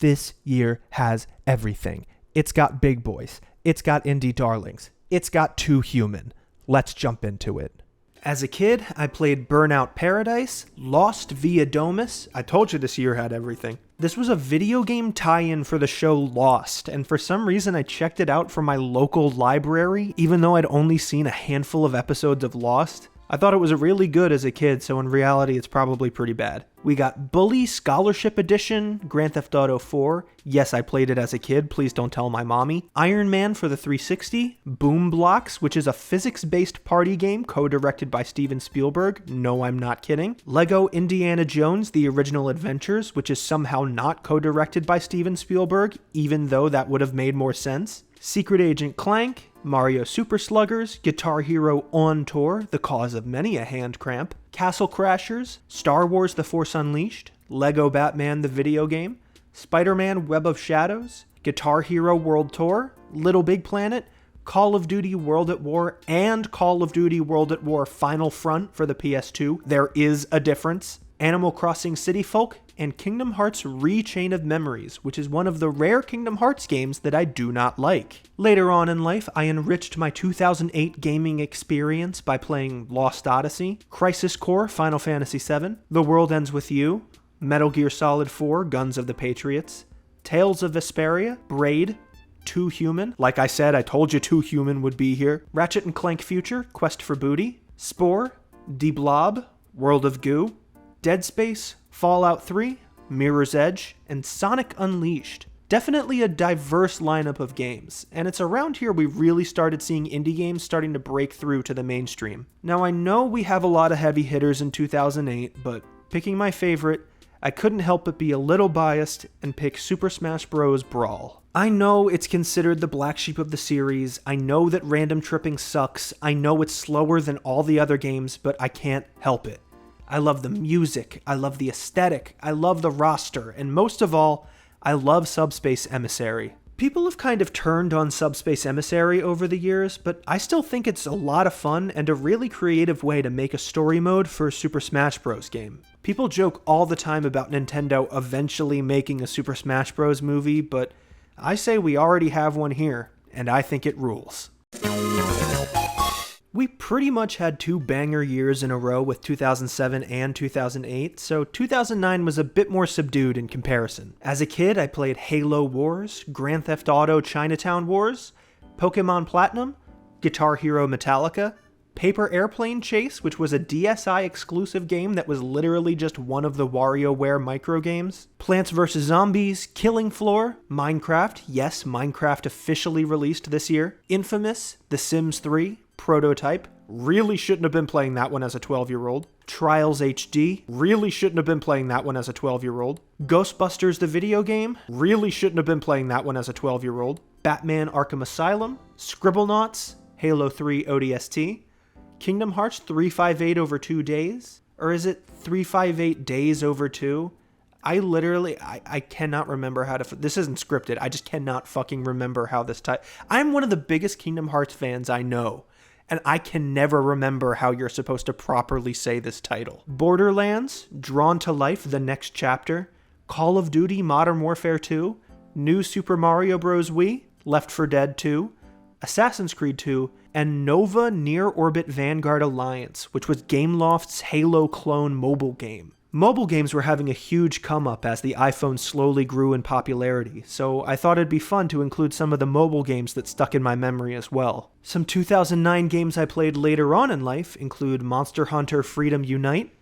This year has everything. It's got big boys. It's got indie darlings. It's got Too Human. Let's jump into it. As a kid, I played Burnout Paradise, Lost via Domus. I told you this year had everything. This was a video game tie-in for the show Lost, and for some reason I checked it out from my local library, even though I'd only seen a handful of episodes of Lost. I thought it was really good as a kid, so in reality it's probably pretty bad. We got Bully Scholarship Edition, Grand Theft Auto 4. Yes, I played it as a kid, please don't tell my mommy. Iron Man for the 360. Boom Blocks, which is a physics-based party game co-directed by Steven Spielberg. No, I'm not kidding. Lego Indiana Jones, The Original Adventures, which is somehow not co-directed by Steven Spielberg, even though that would have made more sense. Secret Agent Clank, Mario Super Sluggers, Guitar Hero On Tour, the cause of many a hand cramp, Castle Crashers, Star Wars The Force Unleashed, Lego Batman the video game, Spider-Man Web of Shadows, Guitar Hero World Tour, Little Big Planet, Call of Duty World at War, and Call of Duty World at War Final Front for the PS2. There is a difference. Animal Crossing City Folk, and Kingdom Hearts Re-Chain of Memories, which is one of the rare Kingdom Hearts games that I do not like. Later on in life, I enriched my 2008 gaming experience by playing Lost Odyssey, Crisis Core Final Fantasy VII, The World Ends With You, Metal Gear Solid 4 Guns of the Patriots, Tales of Vesperia, Braid, Too Human. Like I said, I told you Too Human would be here. Ratchet and Clank Future, Quest for Booty, Spore, D-Blob, World of Goo, Dead Space, Fallout 3, Mirror's Edge, and Sonic Unleashed. Definitely a diverse lineup of games, and it's around here we really started seeing indie games starting to break through to the mainstream. Now I know we have a lot of heavy hitters in 2008, but picking my favorite, I couldn't help but be a little biased and pick Super Smash Bros. Brawl. I know it's considered the black sheep of the series, I know that random tripping sucks, I know it's slower than all the other games, but I can't help it. I love the music, I love the aesthetic, I love the roster, and most of all, I love Subspace Emissary. People have kind of turned on Subspace Emissary over the years, but I still think it's a lot of fun and a really creative way to make a story mode for a Super Smash Bros. Game. People joke all the time about Nintendo eventually making a Super Smash Bros. Movie, but I say we already have one here, and I think it rules. We pretty much had two banger years in a row with 2007 and 2008, so 2009 was a bit more subdued in comparison. As a kid, I played Halo Wars, Grand Theft Auto Chinatown Wars, Pokemon Platinum, Guitar Hero Metallica, Paper Airplane Chase, which was a DSi exclusive game that was literally just one of the WarioWare micro games, Plants vs. Zombies, Killing Floor, Minecraft, yes, Minecraft officially released this year, Infamous, The Sims 3, Prototype, really shouldn't have been playing that one as a 12-year-old. Trials HD, really shouldn't have been playing that one as a 12-year-old. Ghostbusters the video game, really shouldn't have been playing that one as a 12-year-old. Batman Arkham Asylum, Scribblenauts, Halo 3 ODST, Kingdom Hearts 358 over 2 days, or is it 358 days over 2? I cannot remember how to, this isn't scripted, I just cannot fucking remember how this I'm one of the biggest Kingdom Hearts fans I know, and I can never remember how you're supposed to properly say this title. Borderlands, Drawn to Life, The Next Chapter, Call of Duty Modern Warfare 2, New Super Mario Bros. Wii, Left 4 Dead 2, Assassin's Creed 2, and Nova Near Orbit Vanguard Alliance, which was Gameloft's Halo clone mobile game. Mobile games were having a huge come up as the iPhone slowly grew in popularity, so I thought it'd be fun to include some of the mobile games that stuck in my memory as well. Some 2009 games I played later on in life include Monster Hunter Freedom Unite,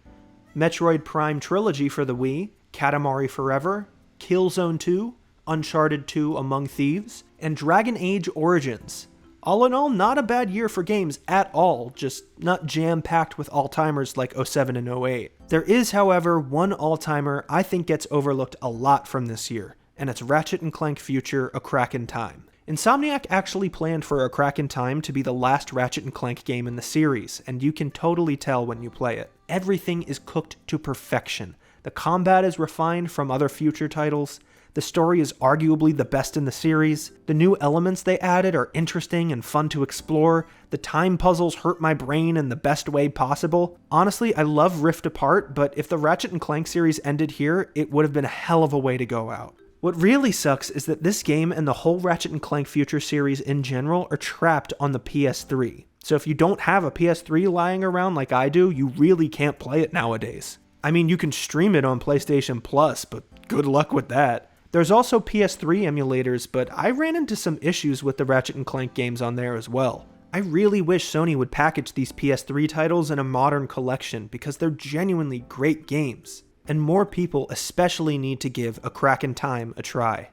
Metroid Prime Trilogy for the Wii, Katamari Forever, Killzone 2, Uncharted 2 Among Thieves, and Dragon Age Origins. All in all, not a bad year for games at all, just not jam-packed with all-timers like 07 and 08. There is, however, one all-timer I think gets overlooked a lot from this year, and it's Ratchet and Clank Future: A Crack in Time. Insomniac actually planned for A Crack in Time to be the last Ratchet & Clank game in the series, and you can totally tell when you play it. Everything is cooked to perfection. The combat is refined from other future titles. The story is arguably the best in the series. The new elements they added are interesting and fun to explore. The time puzzles hurt my brain in the best way possible. Honestly, I love Rift Apart, but if the Ratchet & Clank series ended here, it would have been a hell of a way to go out. What really sucks is that this game and the whole Ratchet & Clank Future series in general are trapped on the PS3. So if you don't have a PS3 lying around like I do, you really can't play it nowadays. I mean, you can stream it on PlayStation Plus, but good luck with that. There's also PS3 emulators, but I ran into some issues with the Ratchet & Clank games on there as well. I really wish Sony would package these PS3 titles in a modern collection because they're genuinely great games. And more people especially need to give A Crack in Time a try.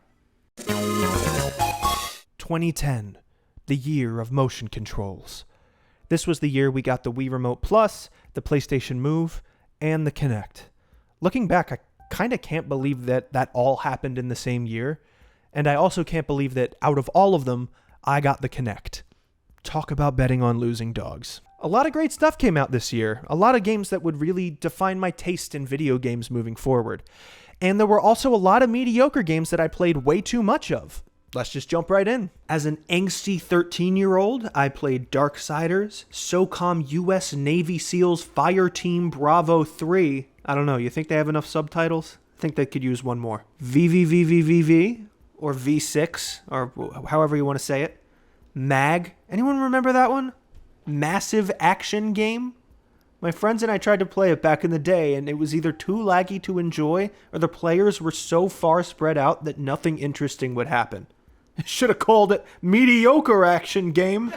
2010, the year of motion controls. This was the year we got the Wii Remote Plus, the PlayStation Move, and the Kinect. Looking back, I kind of can't believe that all happened in the same year, and I also can't believe that out of all of them, I got the Kinect. Talk about betting on losing dogs. A lot of great stuff came out this year, a lot of games that would really define my taste in video games moving forward. And there were also a lot of mediocre games that I played way too much of. Let's just jump right in. As an angsty 13-year-old, I played Darksiders, SOCOM US Navy SEALs Fireteam Bravo 3. I don't know, you think they have enough subtitles? I think they could use one more. VVVVVV, or V6, or however you want to say it. MAG. Anyone remember that one? Massive action game? My friends and I tried to play it back in the day, and it was either too laggy to enjoy, or the players were so far spread out that nothing interesting would happen. Should have called it Mediocre Action Game.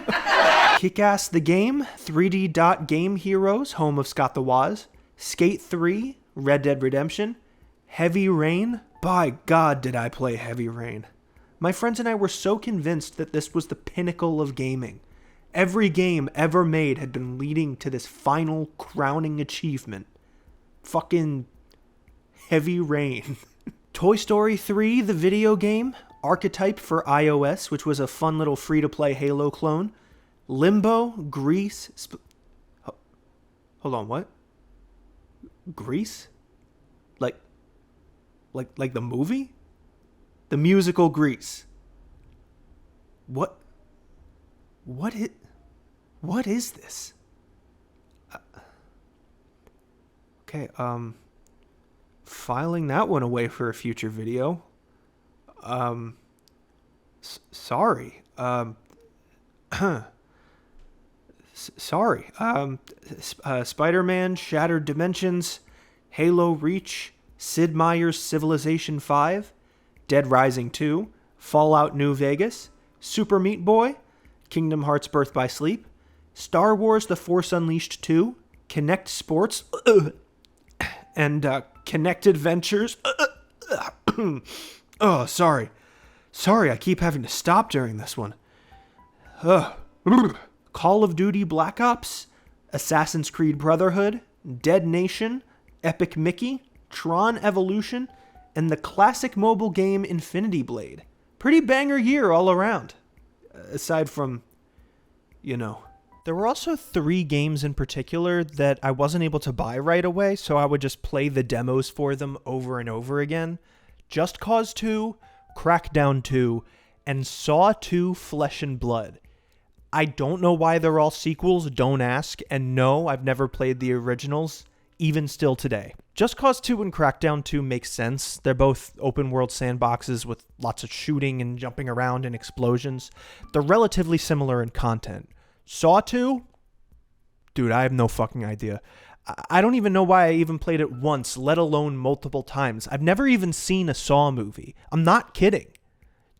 Kick-Ass the Game, 3D Dot Game Heroes, home of Scott the Woz, Skate 3, Red Dead Redemption, Heavy Rain. By God, did I play Heavy Rain. My friends and I were so convinced that this was the pinnacle of gaming. Every game ever made had been leading to this final crowning achievement. Fucking Heavy Rain. Toy Story 3, the video game. Archetype for iOS, which was a fun little free-to-play Halo clone. Limbo, Grease. Hold on, what? Grease? Like the movie? The musical Grease. What is this? Okay, filing that one away for a future video. Sorry. Sorry. Spider-Man, Shattered Dimensions, Halo Reach, Sid Meier's Civilization 5, Dead Rising 2, Fallout New Vegas, Super Meat Boy, Kingdom Hearts Birth by Sleep, Star Wars The Force Unleashed 2, Kinect Sports, and Kinect Adventures. Oh, sorry. Sorry, I keep having to stop during this one. Call of Duty Black Ops, Assassin's Creed Brotherhood, Dead Nation, Epic Mickey, Tron Evolution, and the classic mobile game Infinity Blade. Pretty banger year all around. Aside from, There were also 3 games in particular that I wasn't able to buy right away, so I would just play the demos for them over and over again. Just Cause 2, Crackdown 2, and Saw 2 Flesh and Blood. I don't know why they're all sequels, don't ask, and no, I've never played the originals, even still today. Just Cause 2 and Crackdown 2 make sense. They're both open-world sandboxes with lots of shooting and jumping around and explosions. They're relatively similar in content. Saw 2? Dude, I have no fucking idea. I don't even know why I even played it once, let alone multiple times. I've never even seen a Saw movie. I'm not kidding.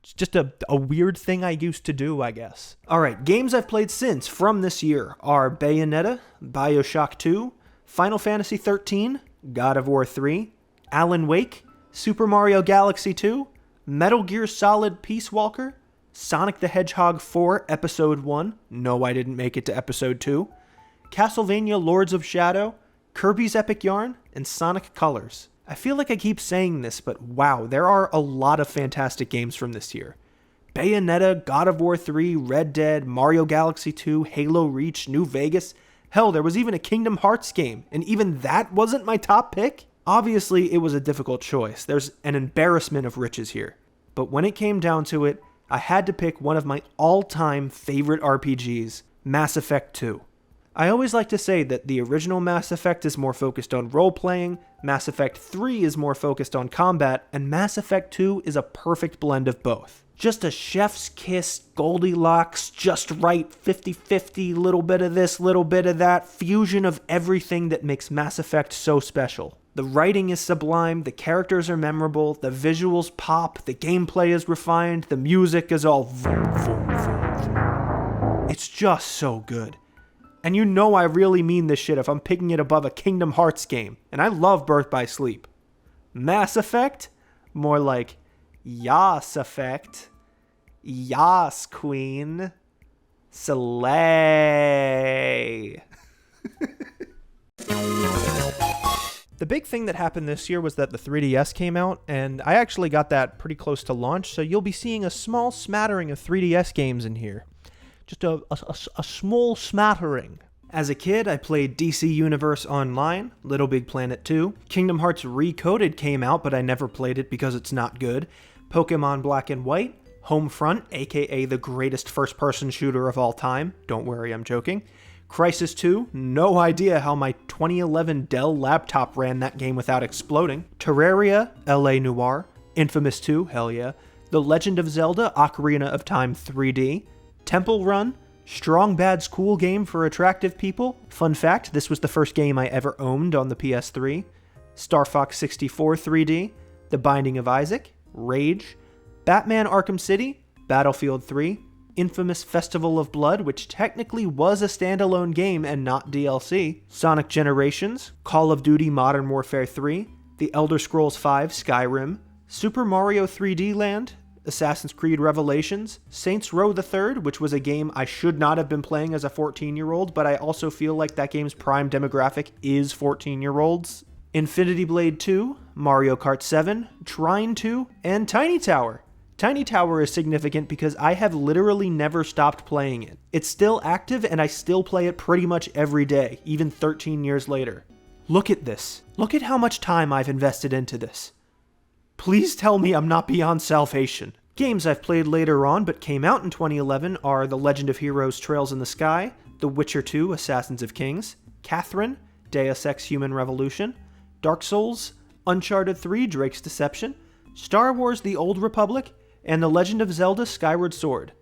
It's just a weird thing I used to do, I guess. Alright, games I've played since from this year are Bayonetta, Bioshock 2, Final Fantasy XIII, God of War 3, Alan Wake, Super Mario Galaxy 2, Metal Gear Solid Peace Walker, Sonic the Hedgehog 4 Episode 1, no I didn't make it to Episode 2, Castlevania Lords of Shadow, Kirby's Epic Yarn, and Sonic Colors. I feel like I keep saying this, but wow, there are a lot of fantastic games from this year. Bayonetta, God of War 3, Red Dead, Mario Galaxy 2, Halo Reach, New Vegas. Hell, there was even a Kingdom Hearts game, and even that wasn't my top pick? Obviously, it was a difficult choice. There's an embarrassment of riches here. But when it came down to it, I had to pick one of my all-time favorite RPGs, Mass Effect 2. I always like to say that the original Mass Effect is more focused on role-playing, Mass Effect 3 is more focused on combat, and Mass Effect 2 is a perfect blend of both. Just a chef's kiss, Goldilocks, just right, 50-50, little bit of this, little bit of that, fusion of everything that makes Mass Effect so special. The writing is sublime, the characters are memorable, the visuals pop, the gameplay is refined, the music is all vroom, vroom, vroom, vroom. It's just so good. And you know I really mean this shit if I'm picking it above a Kingdom Hearts game, and I love Birth by Sleep. Mass Effect? More like Yas Effect. Yas, Queen. Slay. The big thing that happened this year was that the 3DS came out, and I actually got that pretty close to launch, so you'll be seeing a small smattering of 3DS games in here. Just a small smattering. As a kid, I played DC Universe Online, Little Big Planet 2. Kingdom Hearts Recoded came out, but I never played it because it's not good. Pokemon Black and White. Homefront, aka the greatest first-person shooter of all time. Don't worry, I'm joking. Crysis 2, no idea how my 2011 Dell laptop ran that game without exploding. Terraria, LA Noire. Infamous 2, hell yeah. The Legend of Zelda, Ocarina of Time 3D. Temple Run, strong bad's cool game for attractive people. Fun fact, this was the first game I ever owned on the PS3. Star Fox 64 3D. The Binding of Isaac. Rage. Batman Arkham City, Battlefield 3, Infamous Festival of Blood, which technically was a standalone game and not DLC, Sonic Generations, Call of Duty Modern Warfare 3, The Elder Scrolls V Skyrim, Super Mario 3D Land, Assassin's Creed Revelations, Saints Row the Third, which was a game I should not have been playing as a 14-year-old, but I also feel like that game's prime demographic is 14-year-olds, Infinity Blade 2, Mario Kart 7, Trine 2, and Tiny Tower. Tiny Tower is significant because I have literally never stopped playing it. It's still active and I still play it pretty much every day, even 13 years later. Look at this. Look at how much time I've invested into this. Please tell me I'm not beyond salvation. Games I've played later on but came out in 2011 are The Legend of Heroes Trails in the Sky, The Witcher 2 Assassins of Kings, Catherine, Deus Ex Human Revolution, Dark Souls, Uncharted 3 Drake's Deception, Star Wars The Old Republic, and The Legend of Zelda Skyward Sword.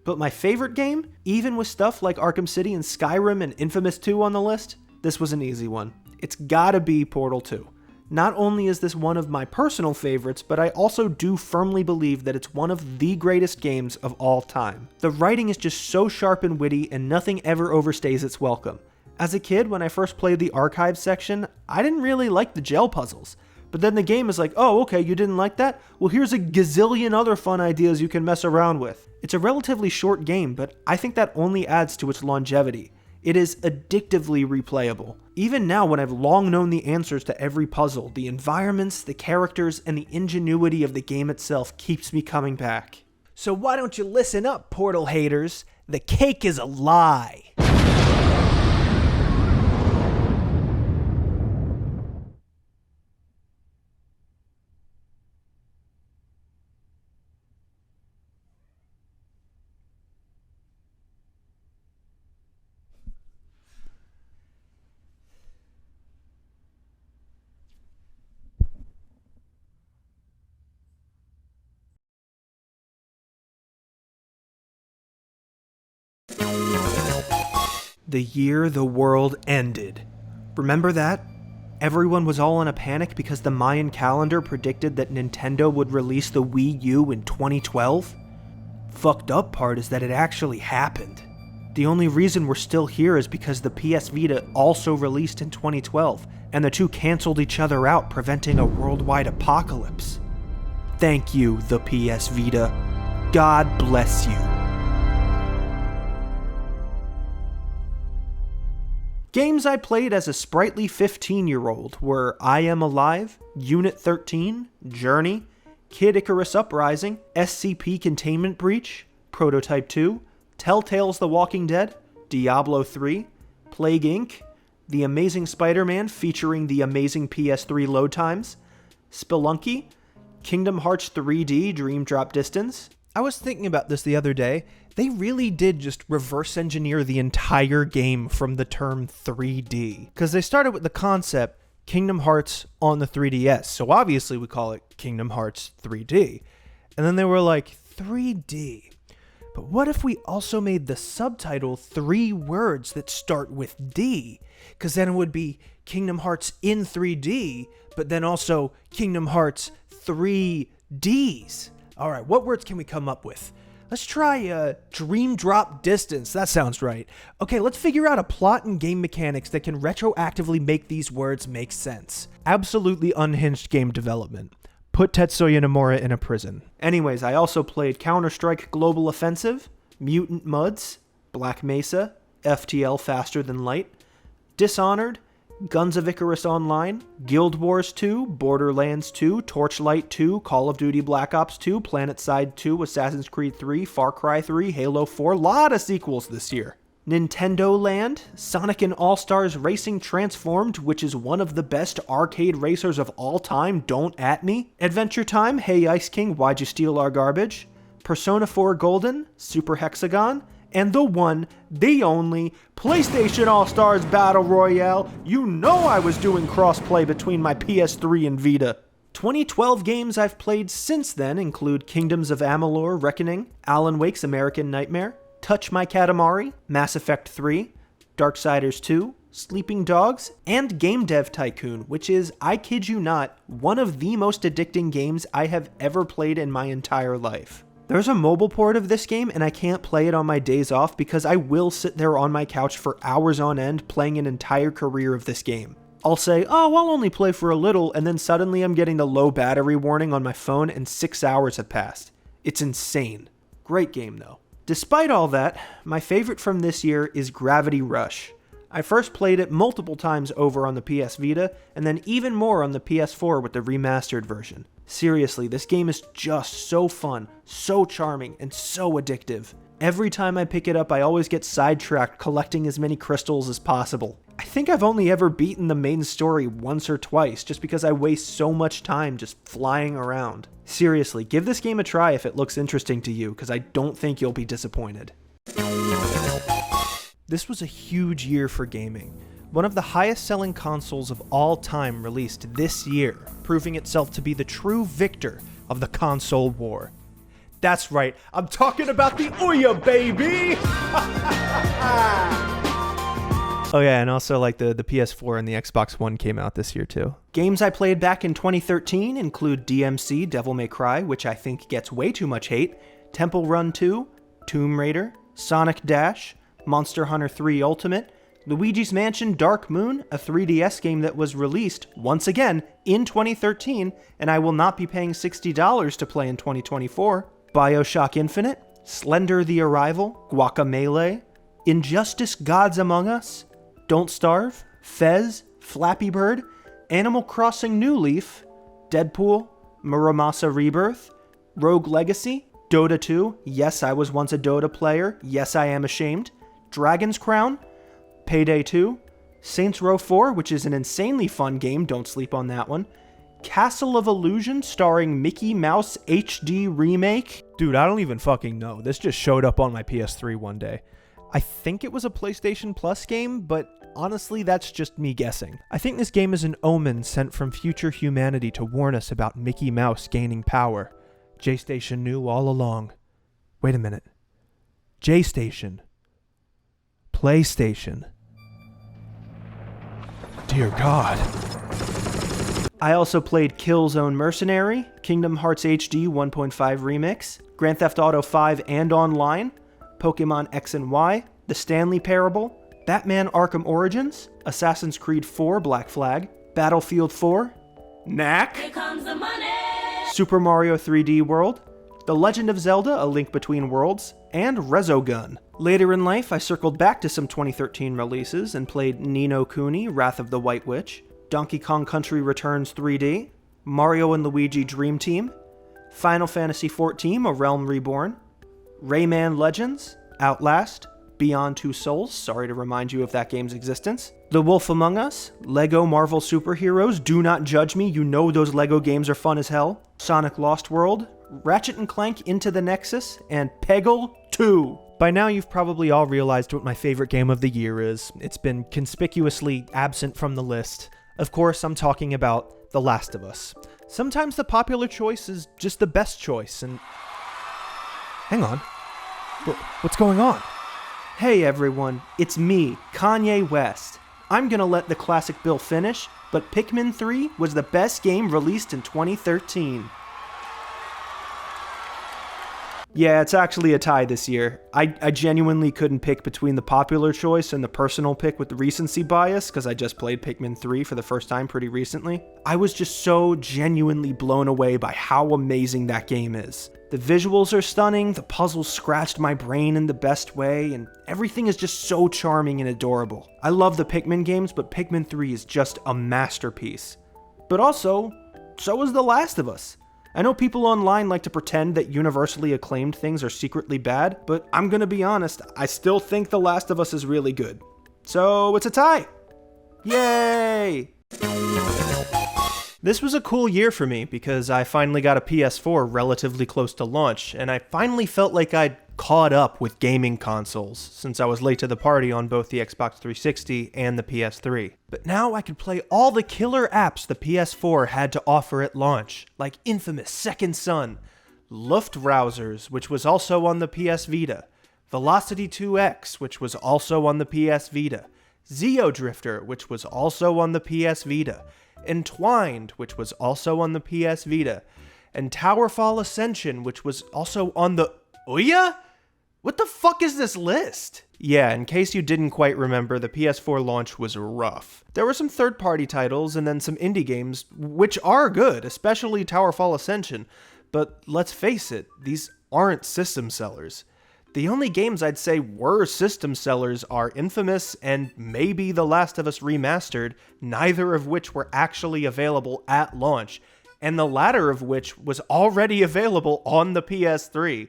But my favorite game, even with stuff like Arkham City and Skyrim and Infamous 2 on the list, this was an easy one. It's gotta be Portal 2. Not only is this one of my personal favorites, but I also do firmly believe that it's one of the greatest games of all time. The writing is just so sharp and witty, and nothing ever overstays its welcome. As a kid, when I first played the archive section, I didn't really like the gel puzzles. But then the game is like, oh, okay, you didn't like that? Well, here's a gazillion other fun ideas you can mess around with. It's a relatively short game, but I think that only adds to its longevity. It is addictively replayable. Even now, when I've long known the answers to every puzzle, the environments, the characters, and the ingenuity of the game itself keeps me coming back. So why don't you listen up, Portal haters? The cake is a lie. The year the world ended. Remember that? Everyone was all in a panic because the Mayan calendar predicted that Nintendo would release the Wii U in 2012? Fucked up part is that it actually happened. The only reason we're still here is because the PS Vita also released in 2012, and the two canceled each other out, preventing a worldwide apocalypse. Thank you, the PS Vita. God bless you. Games I played as a sprightly 15-year-old were I Am Alive, Unit 13, Journey, Kid Icarus Uprising, SCP Containment Breach, Prototype 2, Telltale's The Walking Dead, Diablo 3, Plague Inc., The Amazing Spider-Man featuring the amazing PS3 load times, Spelunky, Kingdom Hearts 3D Dream Drop Distance. I was thinking about this the other day. They really did just reverse engineer the entire game from the term 3D. Because they started with the concept Kingdom Hearts on the 3DS, so obviously we call it Kingdom Hearts 3D. And then they were like, 3D. But what if we also made the subtitle 3 words that start with D? Because then it would be Kingdom Hearts in 3D, but then also Kingdom Hearts 3Ds. Alright, what words can we come up with? Let's try Dream Drop Distance. That sounds right. Okay, let's figure out a plot and game mechanics that can retroactively make these words make sense. Absolutely unhinged game development. Put Tetsuya Nomura in a prison. Anyways, I also played Counter-Strike Global Offensive, Mutant Mudds, Black Mesa, FTL Faster Than Light, Dishonored, Guns of Icarus Online, Guild Wars 2, Borderlands 2, Torchlight 2, Call of Duty Black Ops 2, PlanetSide 2, Assassin's Creed 3, Far Cry 3, Halo 4, lot of sequels this year. Nintendo Land, Sonic and All-Stars Racing Transformed, which is one of the best arcade racers of all time, don't at me. Adventure Time, Hey Ice King, Why'd You Steal Our Garbage? Persona 4 Golden, Super Hexagon, and the one, the only, PlayStation All-Stars Battle Royale. You know I was doing crossplay between my PS3 and Vita. 2012 games I've played since then include Kingdoms of Amalur Reckoning, Alan Wake's American Nightmare, Touch My Katamari, Mass Effect 3, Darksiders 2, Sleeping Dogs, and Game Dev Tycoon, which is, I kid you not, one of the most addicting games I have ever played in my entire life. There's a mobile port of this game, and I can't play it on my days off because I will sit there on my couch for hours on end playing an entire career of this game. I'll say, oh, I'll only play for a little, and then suddenly I'm getting the low battery warning on my phone and 6 hours have passed. It's insane. Great game, though. Despite all that, my favorite from this year is Gravity Rush. I first played it multiple times over on the PS Vita, and then even more on the PS4 with the remastered version. Seriously, this game is just so fun, so charming, and so addictive. Every time I pick it up, I always get sidetracked collecting as many crystals as possible. I think I've only ever beaten the main story once or twice, just because I waste so much time just flying around. Seriously, give this game a try if it looks interesting to you, because I don't think you'll be disappointed. This was a huge year for gaming. One of the highest selling consoles of all time released this year, proving itself to be the true victor of the console war. That's right, I'm talking about the Ouya, baby! Oh yeah, and also like the PS4 and the Xbox One came out this year too. Games I played back in 2013 include DMC Devil May Cry, which I think gets way too much hate, Temple Run 2, Tomb Raider, Sonic Dash, Monster Hunter 3 Ultimate, Luigi's Mansion Dark Moon, a 3DS game that was released, once again, in 2013, and I will not be paying $60 to play in 2024, BioShock Infinite, Slender the Arrival, Guacamelee, Injustice Gods Among Us, Don't Starve, Fez, Flappy Bird, Animal Crossing New Leaf, Deadpool, Muramasa Rebirth, Rogue Legacy, Dota 2, yes I was once a Dota player, yes I am ashamed, Dragon's Crown, Payday 2, Saints Row 4, which is an insanely fun game, don't sleep on that one, Castle of Illusion starring Mickey Mouse HD Remake. Dude, I don't even fucking know. This just showed up on my PS3 one day. I think it was a PlayStation Plus game, but honestly, that's just me guessing. I think this game is an omen sent from future humanity to warn us about Mickey Mouse gaining power. J-Station knew all along. Wait a minute. J-Station. PlayStation. Dear God. I also played Killzone Mercenary, Kingdom Hearts HD 1.5 Remix, Grand Theft Auto 5 and Online, Pokemon X and Y, The Stanley Parable, Batman Arkham Origins, Assassin's Creed 4 Black Flag, Battlefield 4, Knack, Here comes the money! Super Mario 3D World, The Legend of Zelda A Link Between Worlds, and Resogun. Later in life, I circled back to some 2013 releases and played Ni no Kuni Wrath of the White Witch, Donkey Kong Country Returns 3D, Mario & Luigi Dream Team, Final Fantasy XIV: A Realm Reborn, Rayman Legends, Outlast, Beyond Two Souls, sorry to remind you of that game's existence, The Wolf Among Us, Lego Marvel Superheroes, do not judge me, you know those Lego games are fun as hell, Sonic Lost World, Ratchet & Clank Into the Nexus, and Peggle 2. By now you've probably all realized what my favorite game of the year is. It's been conspicuously absent from the list. Of course, I'm talking about The Last of Us. Sometimes the popular choice is just the best choice, and... Hang on. What's going on? Hey everyone, it's me, Kanye West. I'm gonna let the classic Bill finish, but Pikmin 3 was the best game released in 2013. Yeah, it's actually a tie this year. I genuinely couldn't pick between the popular choice and the personal pick with the recency bias, because I just played Pikmin 3 for the first time pretty recently. I was just so genuinely blown away by how amazing that game is. The visuals are stunning, the puzzles scratched my brain in the best way, and everything is just so charming and adorable. I love the Pikmin games, but Pikmin 3 is just a masterpiece. But also, so is The Last of Us. I know people online like to pretend that universally acclaimed things are secretly bad, but I'm gonna be honest, I still think The Last of Us is really good. So it's a tie! Yay! This was a cool year for me because I finally got a PS4 relatively close to launch, and I finally felt like I'd caught up with gaming consoles, since I was late to the party on both the Xbox 360 and the PS3. But now I could play all the killer apps the PS4 had to offer at launch, like Infamous Second Son, Luftrausers, which was also on the PS Vita, Velocity 2X, which was also on the PS Vita, Xeodrifter, which was also on the PS Vita, Entwined, which was also on the PS Vita, and Towerfall Ascension, which was also on the... Ouya? What the fuck is this list? Yeah, in case you didn't quite remember, the PS4 launch was rough. There were some third-party titles and then some indie games, which are good, especially Towerfall Ascension, but let's face it, these aren't system sellers. The only games I'd say were system sellers are Infamous and maybe The Last of Us Remastered, neither of which were actually available at launch, and the latter of which was already available on the PS3.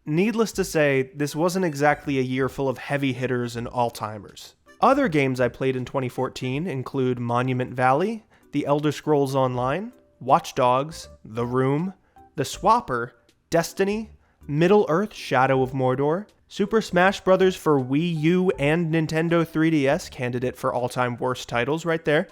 Needless to say, this wasn't exactly a year full of heavy hitters and all-timers. Other games I played in 2014 include Monument Valley, The Elder Scrolls Online, Watch Dogs, The Room, The Swapper, Destiny, Middle-earth: Shadow of Mordor, Super Smash Bros. For Wii U and Nintendo 3DS, candidate for all-time worst titles right there,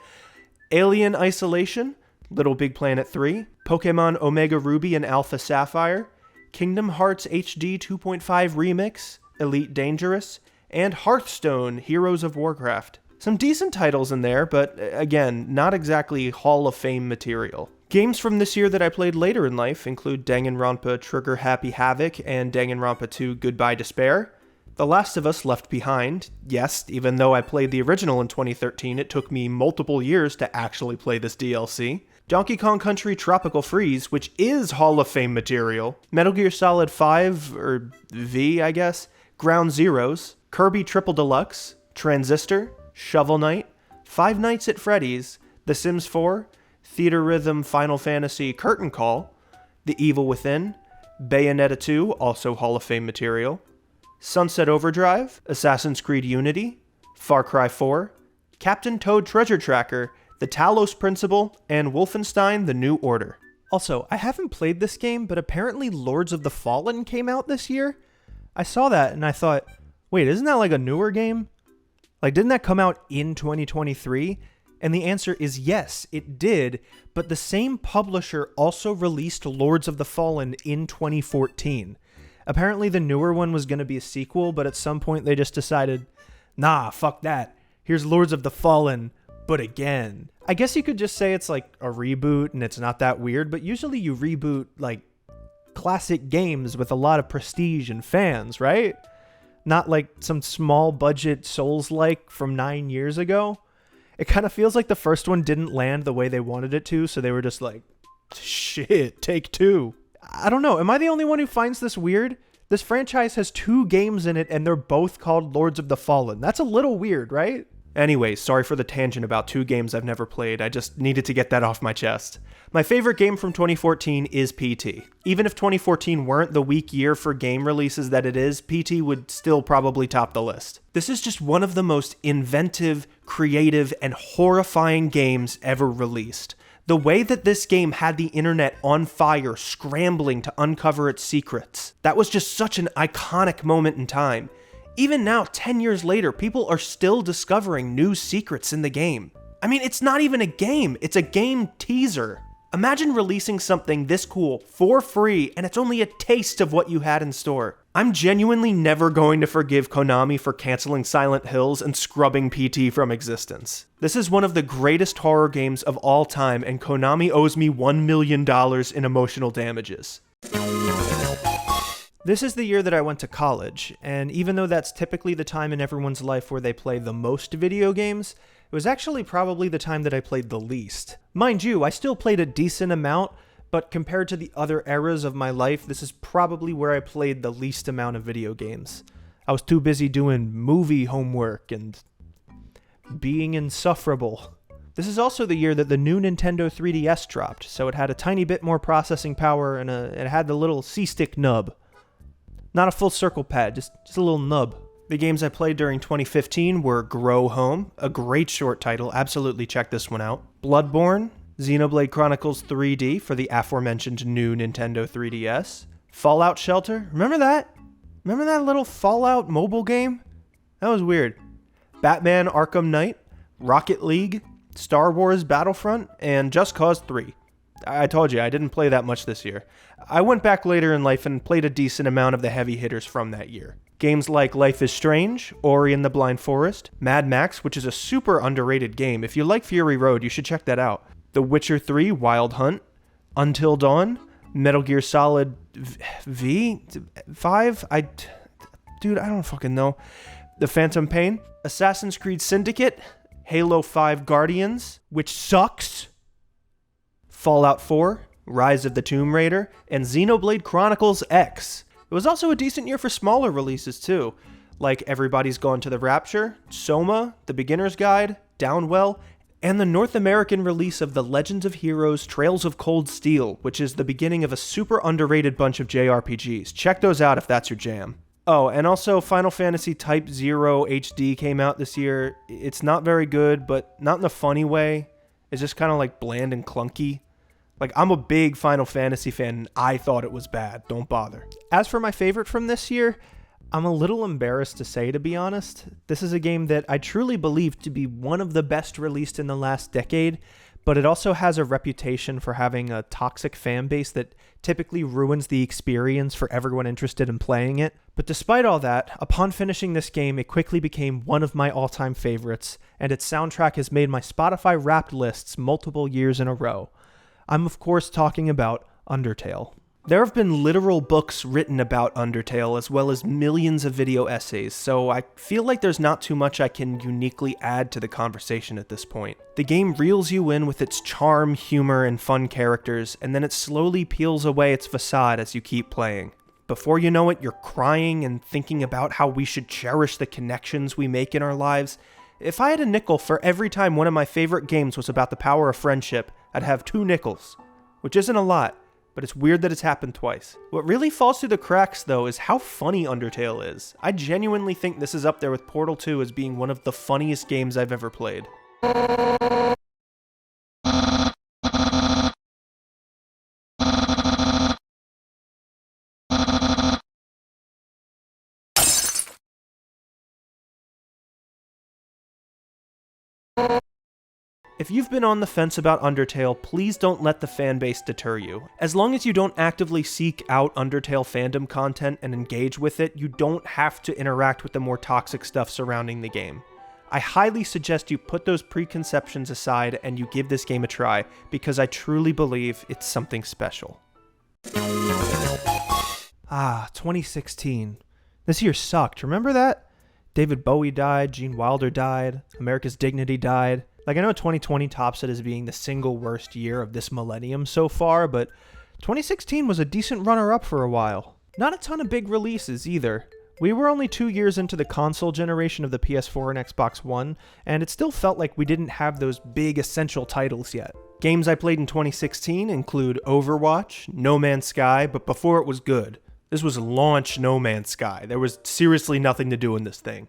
Alien Isolation, Little Big Planet 3, Pokemon Omega Ruby and Alpha Sapphire, Kingdom Hearts HD 2.5 Remix, Elite Dangerous, and Hearthstone: Heroes of Warcraft. Some decent titles in there, but again, not exactly Hall of Fame material. Games from this year that I played later in life include Danganronpa Trigger Happy Havoc and Danganronpa 2 Goodbye Despair. The Last of Us Left Behind. Yes, even though I played the original in 2013, it took me multiple years to actually play this DLC. Donkey Kong Country Tropical Freeze, which is Hall of Fame material. Metal Gear Solid 5, or V, I guess. Ground Zeroes. Kirby Triple Deluxe. Transistor. Shovel Knight. Five Nights at Freddy's. The Sims 4. Theater Rhythm Final Fantasy Curtain Call, The Evil Within, Bayonetta 2, also Hall of Fame material, Sunset Overdrive, Assassin's Creed Unity, Far Cry 4, Captain Toad Treasure Tracker, The Talos Principle, and Wolfenstein: The New Order. Also, I haven't played this game, but apparently Lords of the Fallen came out this year. I saw that and I thought, wait, isn't that like a newer game? Like, didn't that come out in 2023? And the answer is yes, it did, but the same publisher also released Lords of the Fallen in 2014. Apparently the newer one was going to be a sequel, but at some point they just decided, nah, fuck that. Here's Lords of the Fallen, but again. I guess you could just say it's like a reboot and it's not that weird, but usually you reboot like classic games with a lot of prestige and fans, right? Not like some small budget Souls-like from 9 years ago. It kind of feels like the first one didn't land the way they wanted it to, so they were just like, shit, take two. I don't know, am I the only one who finds this weird? This franchise has 2 games in it and they're both called Lords of the Fallen. That's a little weird, right? Anyways, sorry for the tangent about 2 games I've never played, I just needed to get that off my chest. My favorite game from 2014 is PT. Even if 2014 weren't the weak year for game releases that it is, PT would still probably top the list. This is just one of the most inventive, creative, and horrifying games ever released. The way that this game had the internet on fire, scrambling to uncover its secrets, that was just such an iconic moment in time. Even now, 10 years later, people are still discovering new secrets in the game. I mean, it's not even a game, it's a game teaser. Imagine releasing something this cool for free and it's only a taste of what you had in store. I'm genuinely never going to forgive Konami for canceling Silent Hills and scrubbing PT from existence. This is one of the greatest horror games of all time and Konami owes me $1 million in emotional damages. This is the year that I went to college, and even though that's typically the time in everyone's life where they play the most video games, it was actually probably the time that I played the least. Mind you, I still played a decent amount, but compared to the other eras of my life, this is probably where I played the least amount of video games. I was too busy doing movie homework and being insufferable. This is also the year that the new Nintendo 3DS dropped, so it had a tiny bit more processing power and it had the little C-stick nub. Not a full circle pad, just a little nub. The games I played during 2015 were Grow Home, a great short title, absolutely check this one out. Bloodborne, Xenoblade Chronicles 3D for the aforementioned new Nintendo 3DS. Fallout Shelter, remember that? Remember that little Fallout mobile game? That was weird. Batman Arkham Knight, Rocket League, Star Wars Battlefront, and Just Cause 3. I told you, I didn't play that much this year. I went back later in life and played a decent amount of the heavy hitters from that year. Games like Life is Strange, Ori and the Blind Forest, Mad Max, which is a super underrated game. If you like Fury Road, you should check that out. The Witcher 3, Wild Hunt, Until Dawn, Metal Gear Solid V5? Dude, I don't fucking know. The Phantom Pain, Assassin's Creed Syndicate, Halo 5 Guardians, which sucks, Fallout 4, Rise of the Tomb Raider, and Xenoblade Chronicles X. It was also a decent year for smaller releases too, like Everybody's Gone to the Rapture, Soma, The Beginner's Guide, Downwell, and the North American release of The Legends of Heroes Trails of Cold Steel, which is the beginning of a super underrated bunch of JRPGs. Check those out if that's your jam. Oh, and also Final Fantasy Type 0 HD came out this year. It's not very good, but not in a funny way. It's just kind of like bland and clunky. Like, I'm a big Final Fantasy fan, and I thought it was bad. Don't bother. As for my favorite from this year, I'm a little embarrassed to say, to be honest. This is a game that I truly believe to be one of the best released in the last decade, but it also has a reputation for having a toxic fan base that typically ruins the experience for everyone interested in playing it. But despite all that, upon finishing this game, it quickly became one of my all-time favorites, and its soundtrack has made my Spotify Wrapped lists multiple years in a row. I'm of course talking about Undertale. There have been literal books written about Undertale as well as millions of video essays, so I feel like there's not too much I can uniquely add to the conversation at this point. The game reels you in with its charm, humor, and fun characters, and then it slowly peels away its facade as you keep playing. Before you know it, you're crying and thinking about how we should cherish the connections we make in our lives. If I had a nickel for every time one of my favorite games was about the power of friendship, I'd have 2 nickels, which isn't a lot, but it's weird that it's happened twice. What really falls through the cracks, though, is how funny Undertale is. I genuinely think this is up there with Portal 2 as being one of the funniest games I've ever played. If you've been on the fence about Undertale, please don't let the fanbase deter you. As long as you don't actively seek out Undertale fandom content and engage with it, you don't have to interact with the more toxic stuff surrounding the game. I highly suggest you put those preconceptions aside and you give this game a try, because I truly believe it's something special. 2016. This year sucked, remember that? David Bowie died, Gene Wilder died, America's Dignity died. Like, I know 2020 tops it as being the single worst year of this millennium so far, but 2016 was a decent runner-up for a while. Not a ton of big releases either. We were only 2 years into the console generation of the PS4 and Xbox One, and it still felt like we didn't have those big essential titles yet. Games I played in 2016 include Overwatch, No Man's Sky, but before it was good. This was launch No Man's Sky. There was seriously nothing to do in this thing.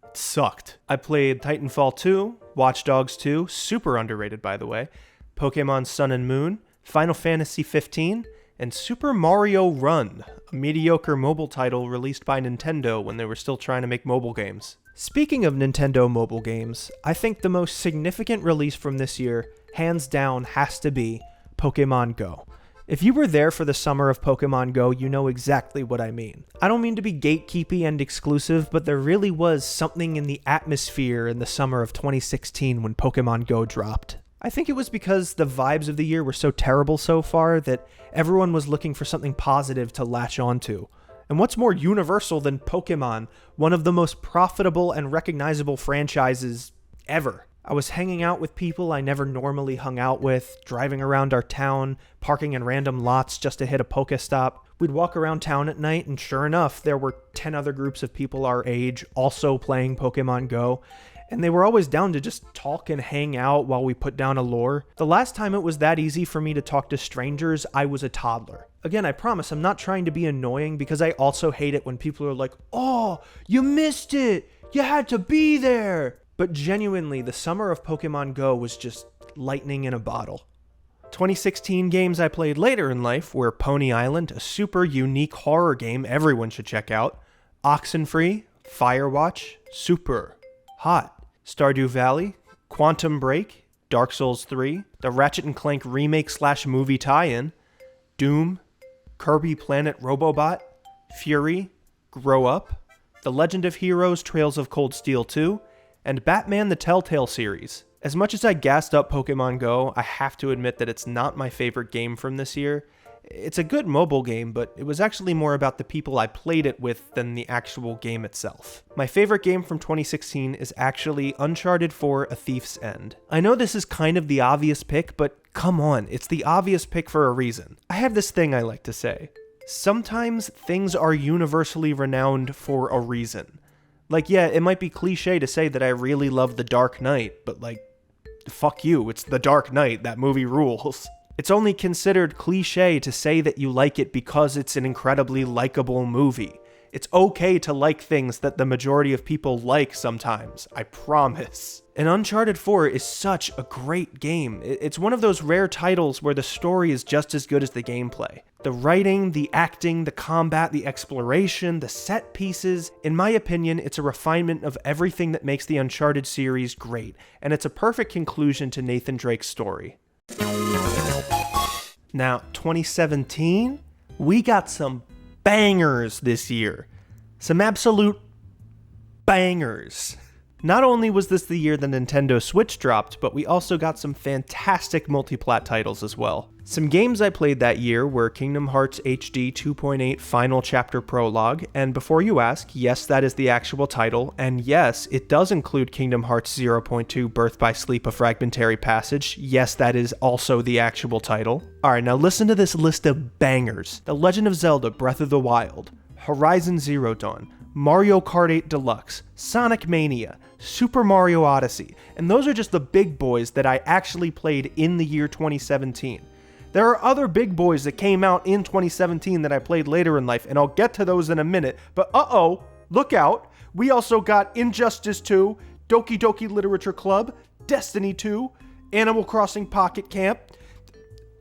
It sucked. I played Titanfall 2, Watch Dogs 2, super underrated by the way, Pokemon Sun and Moon, Final Fantasy 15, and Super Mario Run, a mediocre mobile title released by Nintendo when they were still trying to make mobile games. Speaking of Nintendo mobile games, I think the most significant release from this year, hands down, has to be Pokemon Go. If you were there for the summer of Pokemon Go, you know exactly what I mean. I don't mean to be gatekeepy and exclusive, but there really was something in the atmosphere in the summer of 2016 when Pokemon Go dropped. I think it was because the vibes of the year were so terrible so far that everyone was looking for something positive to latch onto. And what's more universal than Pokemon, one of the most profitable and recognizable franchises ever? I was hanging out with people I never normally hung out with, driving around our town, parking in random lots just to hit a Pokestop. We'd walk around town at night, and sure enough, there were 10 other groups of people our age also playing Pokemon Go. And they were always down to just talk and hang out while we put down a lure. The last time it was that easy for me to talk to strangers, I was a toddler. Again, I promise I'm not trying to be annoying because I also hate it when people are like, "Oh, you missed it! You had to be there!" But genuinely, the summer of Pokemon Go was just lightning in a bottle. 2016 games I played later in life were Pony Island, a super unique horror game everyone should check out, Oxenfree, Firewatch, super hot, Stardew Valley, Quantum Break, Dark Souls 3, the Ratchet & Clank remake/movie tie-in, Doom, Kirby Planet Robobot, Fury, Grow Up, The Legend of Heroes Trails of Cold Steel 2, and Batman the Telltale series. As much as I gassed up Pokemon Go, I have to admit that it's not my favorite game from this year. It's a good mobile game, but it was actually more about the people I played it with than the actual game itself. My favorite game from 2016 is actually Uncharted 4: A Thief's End. I know this is kind of the obvious pick, but come on, it's the obvious pick for a reason. I have this thing I like to say. Sometimes things are universally renowned for a reason. Like, yeah, it might be cliche to say that I really love The Dark Knight, but like, fuck you, it's The Dark Knight, that movie rules. It's only considered cliche to say that you like it because it's an incredibly likable movie. It's okay to like things that the majority of people like sometimes, I promise. And Uncharted 4 is such a great game. It's one of those rare titles where the story is just as good as the gameplay. The writing, the acting, the combat, the exploration, the set pieces. In my opinion, it's a refinement of everything that makes the Uncharted series great, and it's a perfect conclusion to Nathan Drake's story. Now, 2017, we got some bangers this year. Some absolute bangers. Not only was this the year the Nintendo Switch dropped, but we also got some fantastic multi-plat titles as well. Some games I played that year were Kingdom Hearts HD 2.8 Final Chapter Prologue, and before you ask, yes, that is the actual title, and yes, it does include Kingdom Hearts 0.2 Birth by Sleep: A Fragmentary Passage. Yes, that is also the actual title. Alright, now listen to this list of bangers. The Legend of Zelda: Breath of the Wild, Horizon Zero Dawn, Mario Kart 8 Deluxe, Sonic Mania, Super Mario Odyssey, and those are just the big boys that I actually played in the year 2017. There are other big boys that came out in 2017 that I played later in life, and I'll get to those in a minute, but look out, we also got Injustice 2, Doki Doki Literature Club, Destiny 2, Animal Crossing Pocket Camp.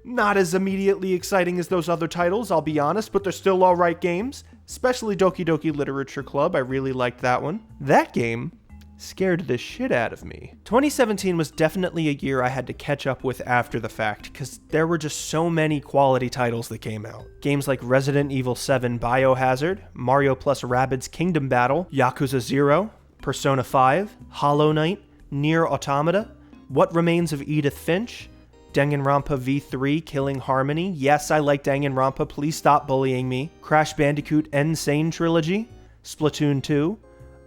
Not as immediately exciting as those other titles, I'll be honest, but they're still alright games, especially Doki Doki Literature Club. I really liked that one. That game scared the shit out of me. 2017 was definitely a year I had to catch up with after the fact, because there were just so many quality titles that came out. Games like Resident Evil 7 Biohazard, Mario plus Rabbids Kingdom Battle, Yakuza 0, Persona 5, Hollow Knight, Nier Automata, What Remains of Edith Finch, Danganronpa V3 Killing Harmony. Yes, I like Danganronpa, please stop bullying me. Crash Bandicoot N. Sane Trilogy, Splatoon 2,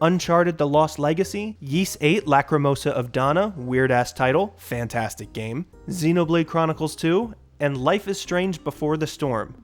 Uncharted The Lost Legacy, Ys 8 Lacrimosa of Dana, weird-ass title, fantastic game, Xenoblade Chronicles 2, and Life is Strange Before the Storm.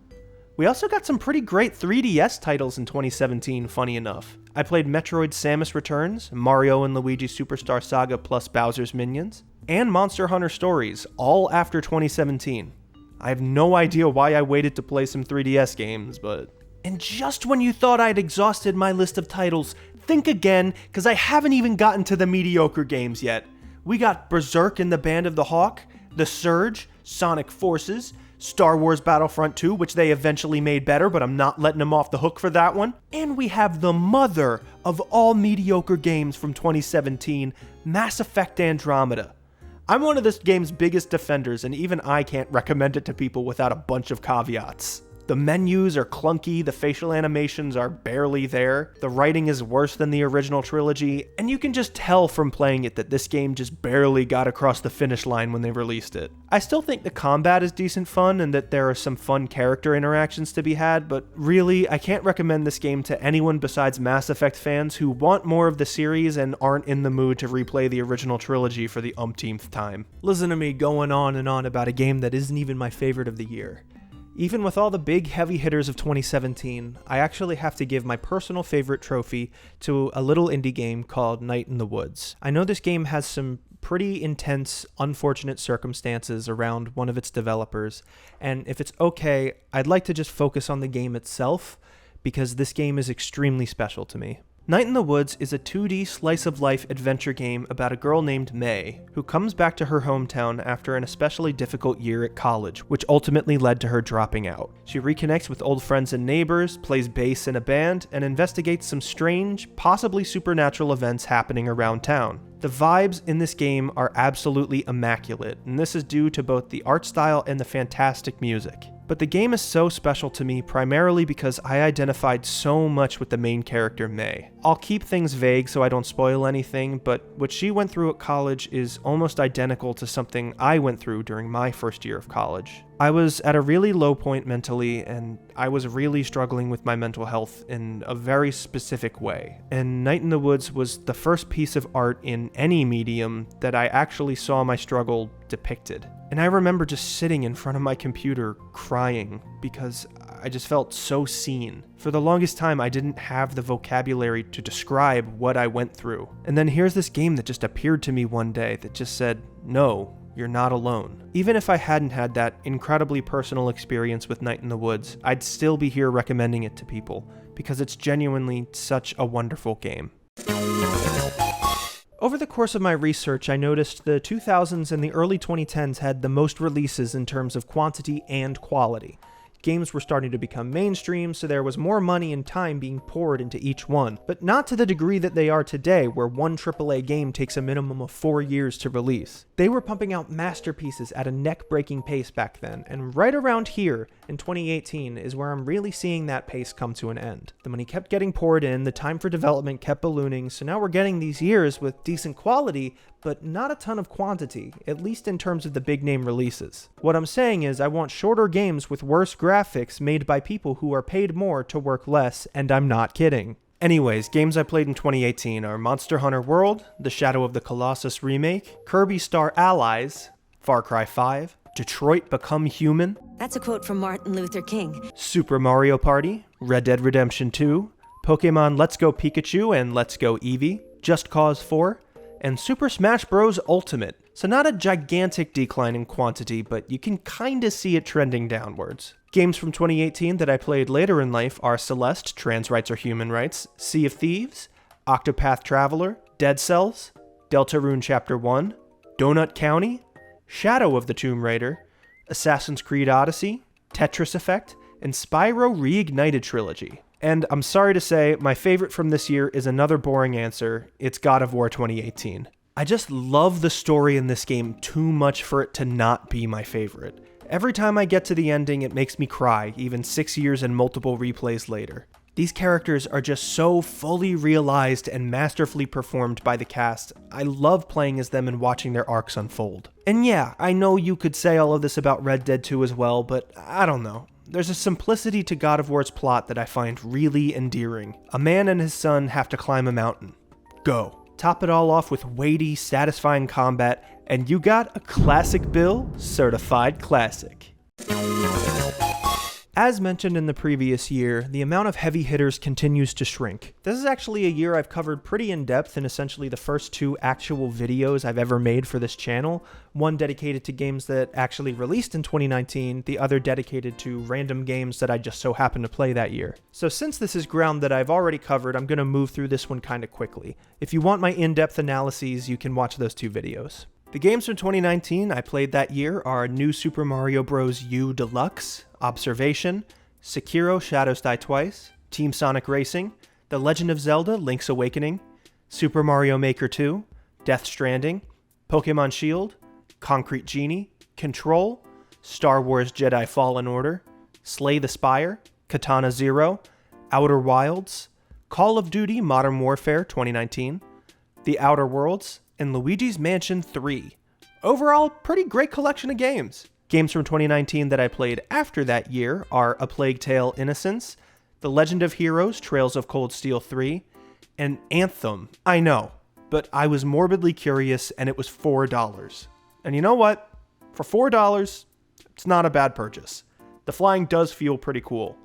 We also got some pretty great 3DS titles in 2017, funny enough. I played Metroid Samus Returns, Mario and Luigi Superstar Saga plus Bowser's Minions, and Monster Hunter Stories, all after 2017. I have no idea why I waited to play some 3DS games, but... And just when you thought I'd exhausted my list of titles, think again, because I haven't even gotten to the mediocre games yet. We got Berserk in the Band of the Hawk, The Surge, Sonic Forces, Star Wars Battlefront 2, which they eventually made better, but I'm not letting them off the hook for that one. And we have the mother of all mediocre games from 2017, Mass Effect Andromeda. I'm one of this game's biggest defenders, and even I can't recommend it to people without a bunch of caveats. The menus are clunky, the facial animations are barely there, the writing is worse than the original trilogy, and you can just tell from playing it that this game just barely got across the finish line when they released it. I still think the combat is decent fun and that there are some fun character interactions to be had, but really, I can't recommend this game to anyone besides Mass Effect fans who want more of the series and aren't in the mood to replay the original trilogy for the umpteenth time. Listen to me going on and on about a game that isn't even my favorite of the year. Even with all the big heavy hitters of 2017, I actually have to give my personal favorite trophy to a little indie game called Night in the Woods. I know this game has some pretty intense, unfortunate circumstances around one of its developers, and if it's okay, I'd like to just focus on the game itself, because this game is extremely special to me. Night in the Woods is a 2D slice-of-life adventure game about a girl named May, who comes back to her hometown after an especially difficult year at college, which ultimately led to her dropping out. She reconnects with old friends and neighbors, plays bass in a band, and investigates some strange, possibly supernatural events happening around town. The vibes in this game are absolutely immaculate, and this is due to both the art style and the fantastic music. But the game is so special to me primarily because I identified so much with the main character, May. I'll keep things vague so I don't spoil anything, but what she went through at college is almost identical to something I went through during my first year of college. I was at a really low point mentally, and I was really struggling with my mental health in a very specific way. And Night in the Woods was the first piece of art in any medium that I actually saw my struggle depicted. And I remember just sitting in front of my computer crying because I just felt so seen. For the longest time, I didn't have the vocabulary to describe what I went through. And then here's this game that just appeared to me one day that just said, no, you're not alone. Even if I hadn't had that incredibly personal experience with Night in the Woods, I'd still be here recommending it to people because it's genuinely such a wonderful game. Over the course of my research, I noticed the 2000s and the early 2010s had the most releases in terms of quantity and quality. Games were starting to become mainstream, so there was more money and time being poured into each one, but not to the degree that they are today, where one AAA game takes a minimum of 4 years to release. They were pumping out masterpieces at a neck-breaking pace back then, and right around here, in 2018, is where I'm really seeing that pace come to an end. The money kept getting poured in, the time for development kept ballooning, so now we're getting these years with decent quality, but not a ton of quantity, at least in terms of the big name releases. What I'm saying is I want shorter games with worse graphics made by people who are paid more to work less, and I'm not kidding. Anyways, games I played in 2018 are Monster Hunter World, the Shadow of the Colossus remake, Kirby Star Allies, Far Cry 5, Detroit Become Human, That's a quote from Martin Luther King. Super Mario Party, Red Dead Redemption 2, Pokemon Let's Go Pikachu and Let's Go Eevee, Just Cause 4, and Super Smash Bros. Ultimate. So not a gigantic decline in quantity, but you can kinda see it trending downwards. Games from 2018 that I played later in life are Celeste, Trans Rights Are Human Rights, Sea of Thieves, Octopath Traveler, Dead Cells, Deltarune Chapter 1, Donut County, Shadow of the Tomb Raider, Assassin's Creed Odyssey, Tetris Effect, and Spyro Reignited Trilogy. And I'm sorry to say, my favorite from this year is another boring answer. It's God of War 2018. I just love the story in this game too much for it to not be my favorite. Every time I get to the ending, it makes me cry, even 6 years and multiple replays later. These characters are just so fully realized and masterfully performed by the cast. I love playing as them and watching their arcs unfold. And yeah, I know you could say all of this about Red Dead 2 as well, but I don't know. There's a simplicity to God of War's plot that I find really endearing. A man and his son have to climb a mountain. Go. Top it all off with weighty, satisfying combat, and you got a classic Bill certified classic. As mentioned in the previous year, the amount of heavy hitters continues to shrink. This is actually a year I've covered pretty in depth in essentially the first 2 actual videos I've ever made for this channel, one dedicated to games that actually released in 2019, the other dedicated to random games that I just so happened to play that year. So since this is ground that I've already covered, I'm going to move through this one kind of quickly. If you want my in-depth analyses, you can watch those 2 videos. The games from 2019 I played that year are New Super Mario Bros. U Deluxe, Observation, Sekiro Shadows Die Twice, Team Sonic Racing, The Legend of Zelda Link's Awakening, Super Mario Maker 2, Death Stranding, Pokemon Shield, Concrete Genie, Control, Star Wars Jedi Fallen Order, Slay the Spire, Katana Zero, Outer Wilds, Call of Duty Modern Warfare 2019, The Outer Worlds, and Luigi's Mansion 3. Overall, pretty great collection of games. Games from 2019 that I played after that year are A Plague Tale: Innocence, The Legend of Heroes: Trails of Cold Steel 3, and Anthem. I know, but I was morbidly curious and it was $4. And you know what? For $4, it's not a bad purchase. The flying does feel pretty cool.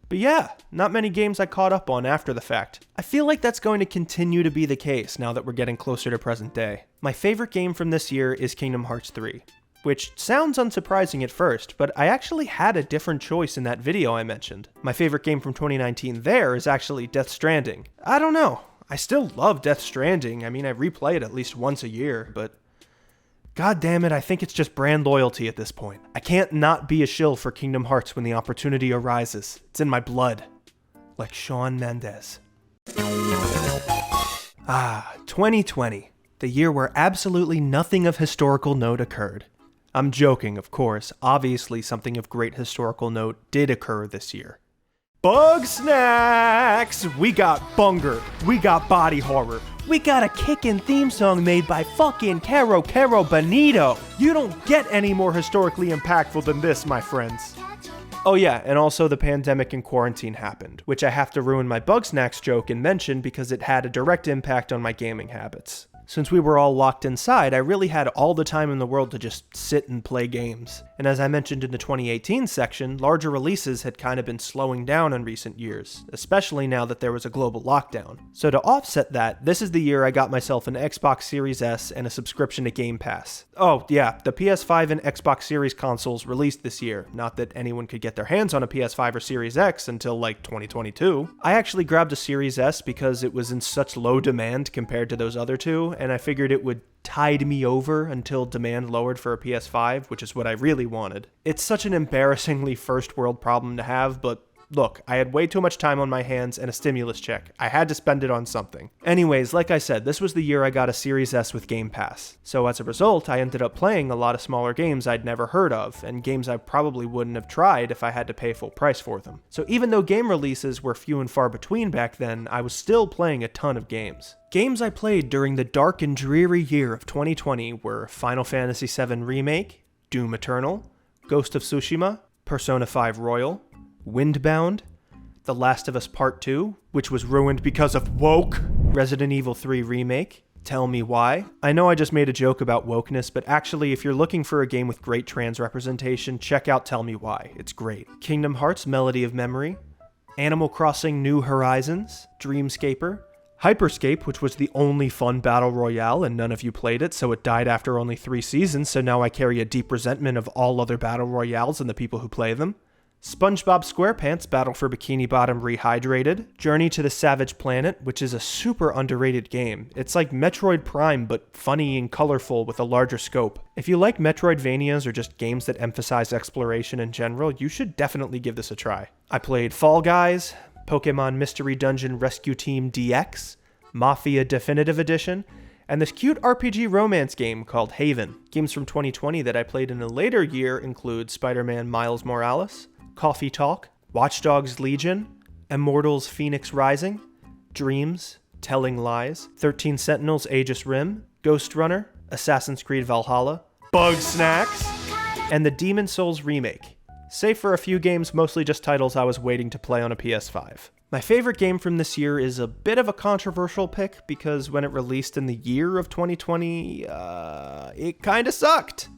But yeah, not many games I caught up on after the fact. I feel like that's going to continue to be the case now that we're getting closer to present day. My favorite game from this year is Kingdom Hearts 3, which sounds unsurprising at first, but I actually had a different choice in that video I mentioned. My favorite game from 2019 there is actually Death Stranding. I don't know, I still love Death Stranding. I mean, I replay it at least once a year, but God damn it, I think it's just brand loyalty at this point. I can't not be a shill for Kingdom Hearts when the opportunity arises. It's in my blood. Like Shawn Mendes. 2020. The year where absolutely nothing of historical note occurred. I'm joking, of course. Obviously, something of great historical note did occur this year. Bugsnax! We got Bunger. We got body horror. We got a kickin' theme song made by fucking Caro Bonito. You don't get any more historically impactful than this, my friends. Oh yeah, and also the pandemic and quarantine happened, which I have to ruin my Bugsnax joke and mention because it had a direct impact on my gaming habits. Since we were all locked inside, I really had all the time in the world to just sit and play games. And as I mentioned in the 2018 section, larger releases had kind of been slowing down in recent years, especially now that there was a global lockdown. So to offset that, this is the year I got myself an Xbox Series S and a subscription to Game Pass. Oh yeah, the PS5 and Xbox Series consoles released this year, not that anyone could get their hands on a PS5 or Series X until like 2022. I actually grabbed a Series S because it was in such low demand compared to those other two, and I figured it would tide me over until demand lowered for a PS5, which is what I really wanted. It's such an embarrassingly first world problem to have, but look, I had way too much time on my hands and a stimulus check. I had to spend it on something. Anyways, like I said, this was the year I got a Series S with Game Pass. So as a result, I ended up playing a lot of smaller games I'd never heard of, and games I probably wouldn't have tried if I had to pay full price for them. So even though game releases were few and far between back then, I was still playing a ton of games. Games I played during the dark and dreary year of 2020 were Final Fantasy VII Remake, Doom Eternal, Ghost of Tsushima, Persona 5 Royal, Windbound, The Last of Us Part 2, which was ruined because of woke, Resident Evil 3 Remake, Tell Me Why. I know I just made a joke about wokeness, but actually if you're looking for a game with great trans representation, check out Tell Me Why, it's great. Kingdom Hearts Melody of Memory, Animal Crossing New Horizons, Dreamscaper, Hyperscape, which was the only fun battle royale and none of you played it, so it died after only 3 seasons, so now I carry a deep resentment of all other battle royales and the people who play them. SpongeBob SquarePants Battle for Bikini Bottom Rehydrated, Journey to the Savage Planet, which is a super underrated game. It's like Metroid Prime, but funny and colorful with a larger scope. If you like Metroidvanias or just games that emphasize exploration in general, you should definitely give this a try. I played Fall Guys, Pokemon Mystery Dungeon Rescue Team DX, Mafia Definitive Edition, and this cute RPG romance game called Haven. Games from 2020 that I played in a later year include Spider-Man Miles Morales, Coffee Talk, Watch Dogs Legion, Immortals Phoenix Rising, Dreams, Telling Lies, 13 Sentinels Aegis Rim, Ghost Runner, Assassin's Creed Valhalla, Bugsnax, and the Demon's Souls remake. Save for a few games, mostly just titles I was waiting to play on a PS5. My favorite game from this year is a bit of a controversial pick because when it released in the year of 2020, it kinda sucked.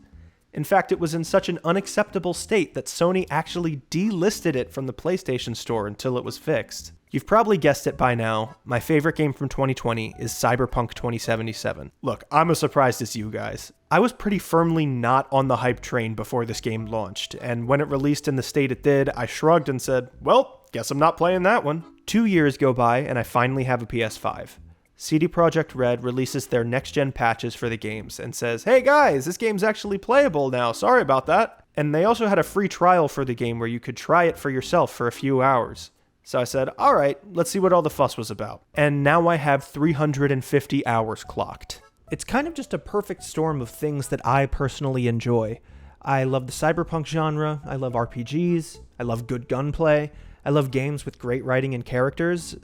In fact, it was in such an unacceptable state that Sony actually delisted it from the PlayStation Store until it was fixed. You've probably guessed it by now, my favorite game from 2020 is Cyberpunk 2077. Look, I'm as surprised as you guys. I was pretty firmly not on the hype train before this game launched, and when it released in the state it did, I shrugged and said, well, guess I'm not playing that one. 2 years go by and I finally have a PS5. CD Projekt Red releases their next-gen patches for the games and says, hey guys, this game's actually playable now, sorry about that. And they also had a free trial for the game where you could try it for yourself for a few hours. So I said, alright, let's see what all the fuss was about. And now I have 350 hours clocked. It's kind of just a perfect storm of things that I personally enjoy. I love the cyberpunk genre, I love RPGs, I love good gunplay, I love games with great writing and characters.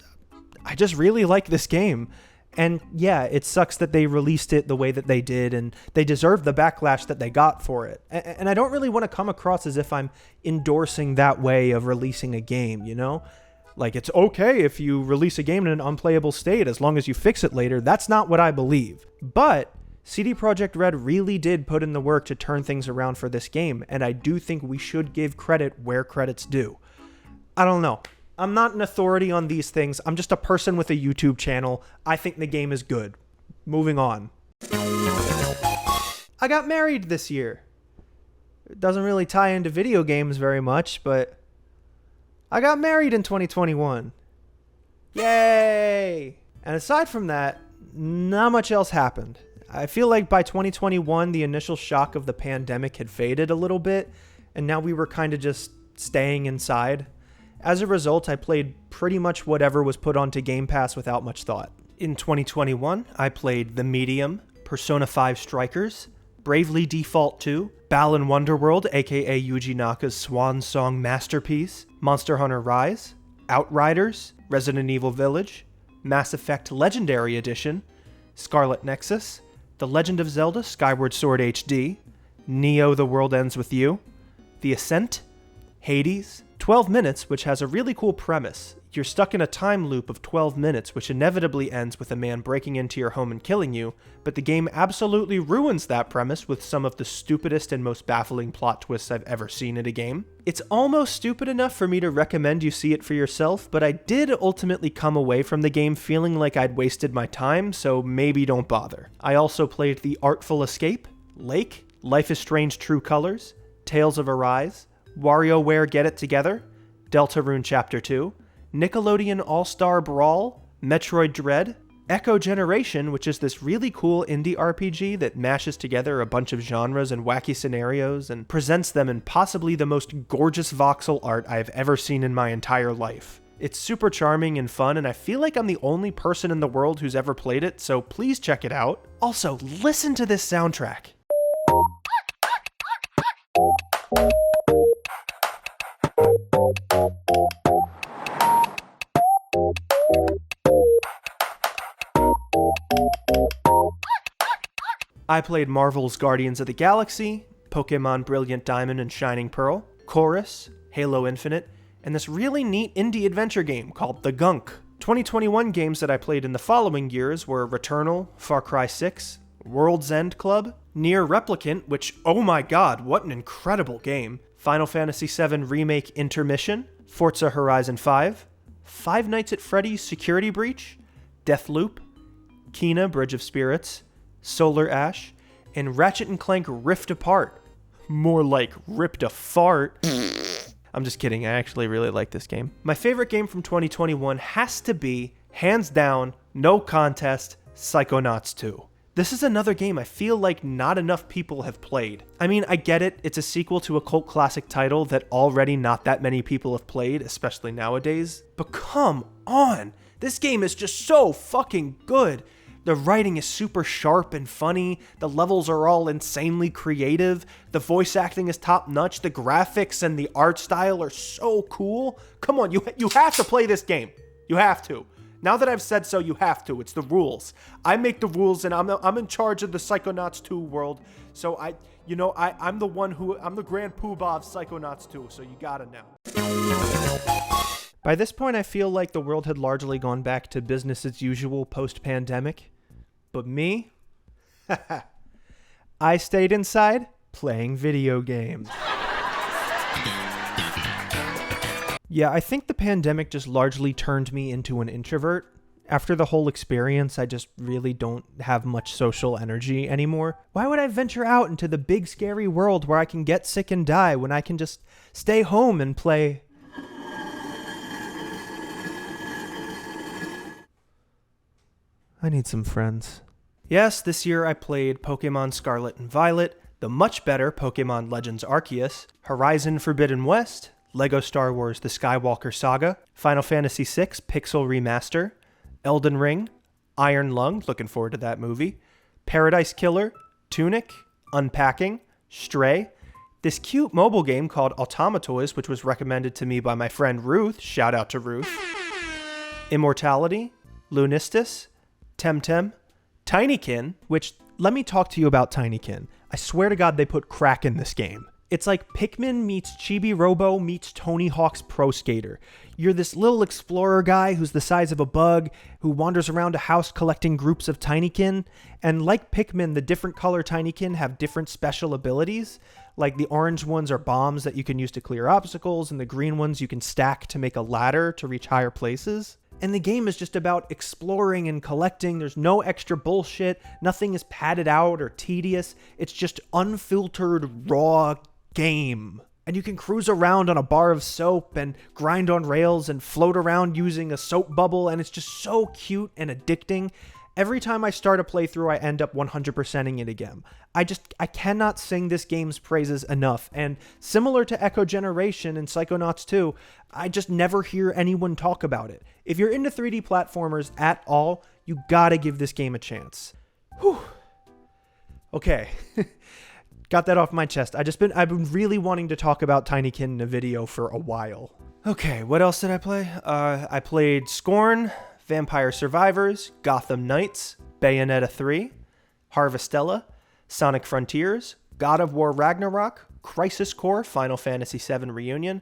I just really like this game. And yeah, it sucks that they released it the way that they did, and they deserve the backlash that they got for it. And I don't really want to come across as if I'm endorsing that way of releasing a game, you know? Like, it's okay if you release a game in an unplayable state as long as you fix it later. That's not what I believe. But CD Projekt Red really did put in the work to turn things around for this game, and I do think we should give credit where credit's due. I don't know. I'm not an authority on these things. I'm just a person with a YouTube channel. I think the game is good. Moving on. I got married this year. It doesn't really tie into video games very much, but I got married in 2021. Yay! And aside from that, not much else happened. I feel like by 2021, the initial shock of the pandemic had faded a little bit, and now we were kind of just staying inside. As a result, I played pretty much whatever was put onto Game Pass without much thought. In 2021, I played The Medium, Persona 5 Strikers, Bravely Default 2, Balan Wonderworld, aka Yuji Naka's swan song masterpiece, Monster Hunter Rise, Outriders, Resident Evil Village, Mass Effect Legendary Edition, Scarlet Nexus, The Legend of Zelda Skyward Sword HD, Neo: The World Ends With You, The Ascent, Hades, 12 Minutes, which has a really cool premise. You're stuck in a time loop of 12 minutes, which inevitably ends with a man breaking into your home and killing you, but the game absolutely ruins that premise with some of the stupidest and most baffling plot twists I've ever seen in a game. It's almost stupid enough for me to recommend you see it for yourself, but I did ultimately come away from the game feeling like I'd wasted my time, so maybe don't bother. I also played The Artful Escape, Lake, Life is Strange True Colors, Tales of Arise, WarioWare Get It Together, Deltarune Chapter 2, Nickelodeon All-Star Brawl, Metroid Dread, Echo Generation, which is this really cool indie RPG that mashes together a bunch of genres and wacky scenarios and presents them in possibly the most gorgeous voxel art I've ever seen in my entire life. It's super charming and fun, and I feel like I'm the only person in the world who's ever played it, so please check it out. Also, listen to this soundtrack. I played Marvel's Guardians of the Galaxy, Pokemon Brilliant Diamond and Shining Pearl, Chorus, Halo Infinite, and this really neat indie adventure game called The Gunk. 2021 games that I played in the following years were Returnal, Far Cry 6, World's End Club, Nier Replicant, which, oh my god, what an incredible game, Final Fantasy VII Remake Intermission, Forza Horizon 5, Five Nights at Freddy's Security Breach, Deathloop, Kena Bridge of Spirits, Solar Ash, and Ratchet & Clank Rift Apart. More like ripped a fart. I'm just kidding, I actually really like this game. My favorite game from 2021 has to be, hands down, no contest, Psychonauts 2. This is another game I feel like not enough people have played. I mean, I get it, it's a sequel to a cult classic title that already not that many people have played, especially nowadays. But come on, this game is just so fucking good. The writing is super sharp and funny, the levels are all insanely creative, the voice acting is top-notch, the graphics and the art style are so cool. Come on, you have to play this game. You have to. Now that I've said so, you have to. It's the rules. I make the rules, and I'm in charge of the Psychonauts 2 world. So I'm the Grand Poobah of Psychonauts 2. So you gotta know. By this point, I feel like the world had largely gone back to business as usual post-pandemic. But me? I stayed inside, playing video games. Yeah, I think the pandemic just largely turned me into an introvert. After the whole experience, I just really don't have much social energy anymore. Why would I venture out into the big scary world where I can get sick and die when I can just stay home and play? I need some friends. Yes, this year I played Pokemon Scarlet and Violet, the much better Pokemon Legends Arceus, Horizon Forbidden West, LEGO Star Wars The Skywalker Saga, Final Fantasy VI Pixel Remaster, Elden Ring, Iron Lung, looking forward to that movie, Paradise Killer, Tunic, Unpacking, Stray, this cute mobile game called Automatoys, which was recommended to me by my friend Ruth, shout out to Ruth, Immortality, Lunistis, Temtem, Tinykin, which, let me talk to you about Tinykin. I swear to God they put crack in this game. It's like Pikmin meets Chibi Robo meets Tony Hawk's Pro Skater. You're this little explorer guy who's the size of a bug, who wanders around a house collecting groups of Tinykin, and like Pikmin, the different color Tinykin have different special abilities. Like the orange ones are bombs that you can use to clear obstacles, and the green ones you can stack to make a ladder to reach higher places. And the game is just about exploring and collecting. There's no extra bullshit. Nothing is padded out or tedious. It's just unfiltered, raw game. And you can cruise around on a bar of soap and grind on rails and float around using a soap bubble, and it's just so cute and addicting. Every time I start a playthrough, I end up 100%ing it again. I cannot sing this game's praises enough, and similar to Echo Generation and Psychonauts 2, I just never hear anyone talk about it. If you're into 3D platformers at all, you gotta give this game a chance. Whew. Okay. Got that off my chest. I've been really wanting to talk about Tinykin in a video for a while. Okay, what else did I play? I played Scorn, Vampire Survivors, Gotham Knights, Bayonetta 3, Harvestella, Sonic Frontiers, God of War Ragnarok, Crisis Core, Final Fantasy VII Reunion,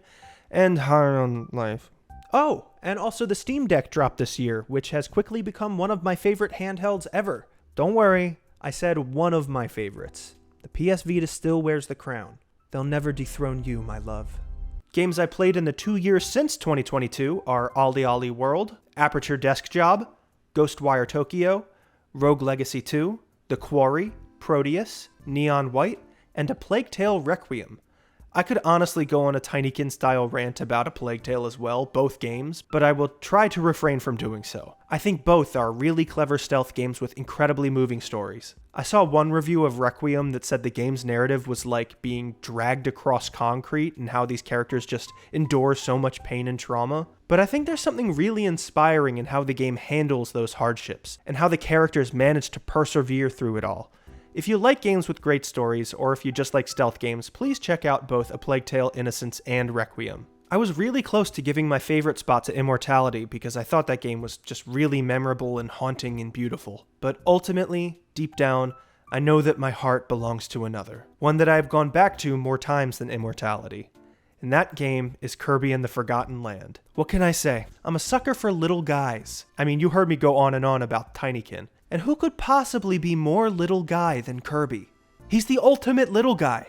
and High on Life. Oh, and also the Steam Deck dropped this year, which has quickly become one of my favorite handhelds ever. Don't worry, I said one of my favorites. The PS Vita still wears the crown. They'll never dethrone you, my love. Games I played in the 2 years since 2022 are Ollie Ollie World, Aperture Desk Job, Ghostwire Tokyo, Rogue Legacy 2, The Quarry, Proteus, Neon White, and A Plague Tale Requiem. I could honestly go on a Tinykin-style rant about A Plague Tale as well, both games, but I will try to refrain from doing so. I think both are really clever stealth games with incredibly moving stories. I saw one review of Requiem that said the game's narrative was like being dragged across concrete and how these characters just endure so much pain and trauma. But I think there's something really inspiring in how the game handles those hardships, and how the characters manage to persevere through it all. If you like games with great stories, or if you just like stealth games, please check out both A Plague Tale: Innocence and Requiem. I was really close to giving my favorite spot to Immortality because I thought that game was just really memorable and haunting and beautiful. But ultimately, deep down, I know that my heart belongs to another. One that I have gone back to more times than Immortality. And that game is Kirby and the Forgotten Land. What can I say? I'm a sucker for little guys. I mean, you heard me go on and on about Tinykin. And who could possibly be more little guy than Kirby? He's the ultimate little guy.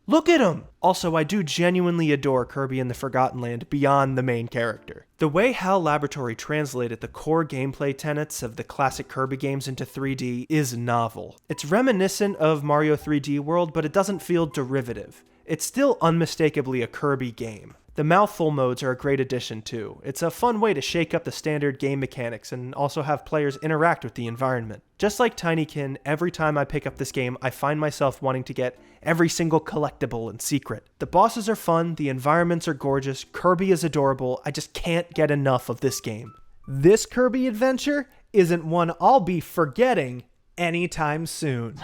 Look at him! Also, I do genuinely adore Kirby and the Forgotten Land beyond the main character. The way HAL Laboratory translated the core gameplay tenets of the classic Kirby games into 3D is novel. It's reminiscent of Mario 3D World, but it doesn't feel derivative. It's still unmistakably a Kirby game. The mouthful modes are a great addition too. It's a fun way to shake up the standard game mechanics and also have players interact with the environment. Just like Tinykin, every time I pick up this game, I find myself wanting to get every single collectible and secret. The bosses are fun, the environments are gorgeous, Kirby is adorable, I just can't get enough of this game. This Kirby adventure isn't one I'll be forgetting anytime soon.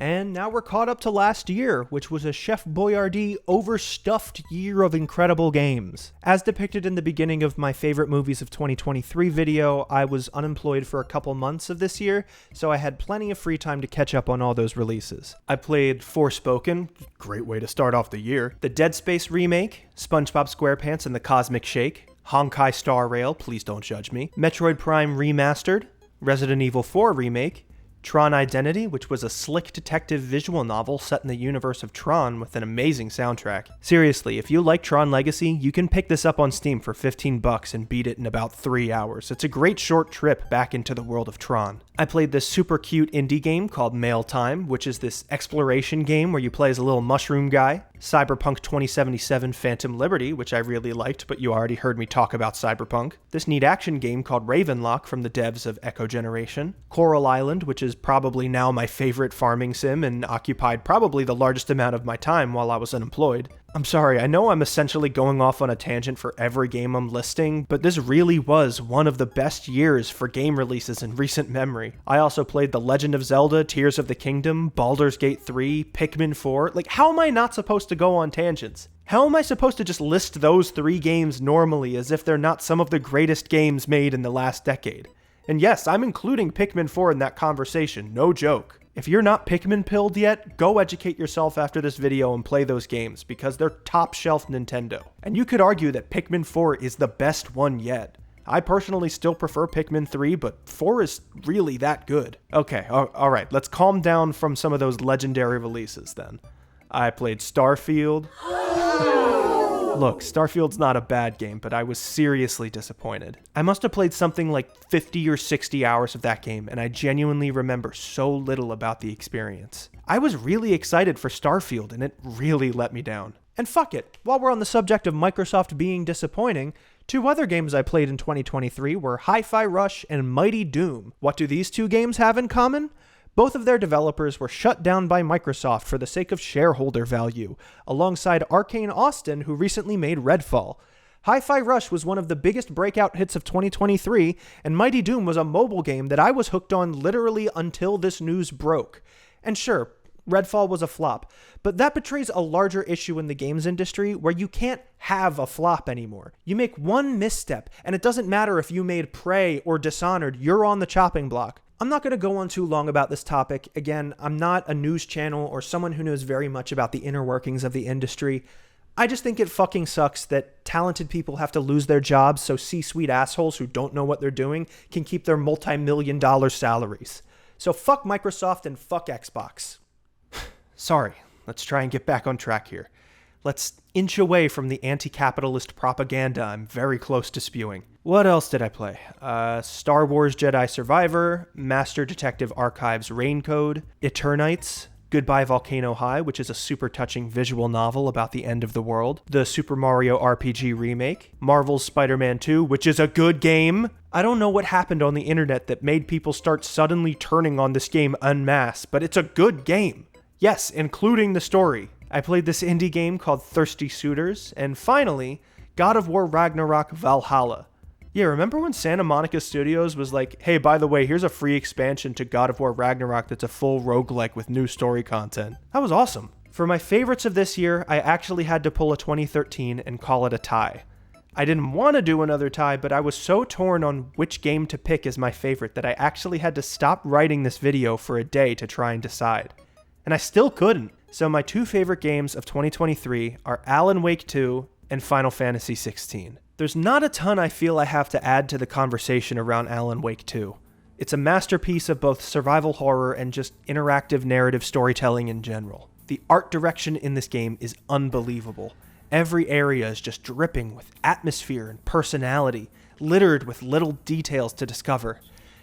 And now we're caught up to last year, which was a Chef Boyardee overstuffed year of incredible games. As depicted in the beginning of my favorite movies of 2023 video, I was unemployed for a couple months of this year, so I had plenty of free time to catch up on all those releases. I played Forspoken, great way to start off the year, the Dead Space remake, SpongeBob SquarePants and the Cosmic Shake, Honkai Star Rail, please don't judge me, Metroid Prime Remastered, Resident Evil 4 Remake, Tron Identity, which was a slick detective visual novel set in the universe of Tron with an amazing soundtrack. Seriously, if you like Tron Legacy, you can pick this up on Steam for $15 and beat it in about 3 hours. It's a great short trip back into the world of Tron. I played this super cute indie game called Mail Time, which is this exploration game where you play as a little mushroom guy. Cyberpunk 2077 Phantom Liberty, which I really liked, but you already heard me talk about Cyberpunk. This neat action game called Ravenlock from the devs of Echo Generation. Coral Island, which is probably now my favorite farming sim and occupied probably the largest amount of my time while I was unemployed. I'm sorry, I know I'm essentially going off on a tangent for every game I'm listing, but this really was one of the best years for game releases in recent memory. I also played The Legend of Zelda, Tears of the Kingdom, Baldur's Gate 3, Pikmin 4. Like, how am I not supposed to go on tangents? How am I supposed to just list those 3 games normally as if they're not some of the greatest games made in the last decade? And yes, I'm including Pikmin 4 in that conversation, no joke. If you're not Pikmin pilled yet, go educate yourself after this video and play those games, because they're top shelf Nintendo. And you could argue that Pikmin 4 is the best one yet. I personally still prefer Pikmin 3, but 4 is really that good. Okay, alright, let's calm down from some of those legendary releases then. I played Starfield. Look, Starfield's not a bad game, but I was seriously disappointed. I must have played something like 50 or 60 hours of that game, and I genuinely remember so little about the experience. I was really excited for Starfield, and it really let me down. And fuck it, while we're on the subject of Microsoft being disappointing, 2 other games I played in 2023 were Hi-Fi Rush and Mighty Doom. What do these 2 games have in common? Both of their developers were shut down by Microsoft for the sake of shareholder value, alongside Arcane Austin, who recently made Redfall. Hi-Fi Rush was one of the biggest breakout hits of 2023, and Mighty Doom was a mobile game that I was hooked on literally until this news broke. And sure, Redfall was a flop, but that betrays a larger issue in the games industry where you can't have a flop anymore. You make one misstep, and it doesn't matter if you made Prey or Dishonored, you're on the chopping block. I'm not going to go on too long about this topic. Again, I'm not a news channel or someone who knows very much about the inner workings of the industry. I just think it fucking sucks that talented people have to lose their jobs so C-suite assholes who don't know what they're doing can keep their multi-million-dollar salaries. So fuck Microsoft and fuck Xbox. Sorry, let's try and get back on track here. Let's inch away from the anti-capitalist propaganda I'm very close to spewing. What else did I play? Star Wars Jedi Survivor, Master Detective Archives Raincode, Eternites, Goodbye Volcano High, which is a super touching visual novel about the end of the world, the Super Mario RPG remake, Marvel's Spider-Man 2, which is a good game. I don't know what happened on the internet that made people start suddenly turning on this game en masse, but it's a good game. Yes, including the story. I played this indie game called Thirsty Suitors, and finally, God of War Ragnarok Valhalla. Yeah, remember when Santa Monica Studios was like, hey, by the way, here's a free expansion to God of War Ragnarok that's a full roguelike with new story content? That was awesome. For my favorites of this year, I actually had to pull a 2013 and call it a tie. I didn't want to do another tie, but I was so torn on which game to pick as my favorite that I actually had to stop writing this video for a day to try and decide. And I still couldn't. So my 2 favorite games of 2023 are Alan Wake 2 and Final Fantasy 16. There's not a ton I feel I have to add to the conversation around Alan Wake 2. It's a masterpiece of both survival horror and just interactive narrative storytelling in general. The art direction in this game is unbelievable. Every area is just dripping with atmosphere and personality, littered with little details to discover.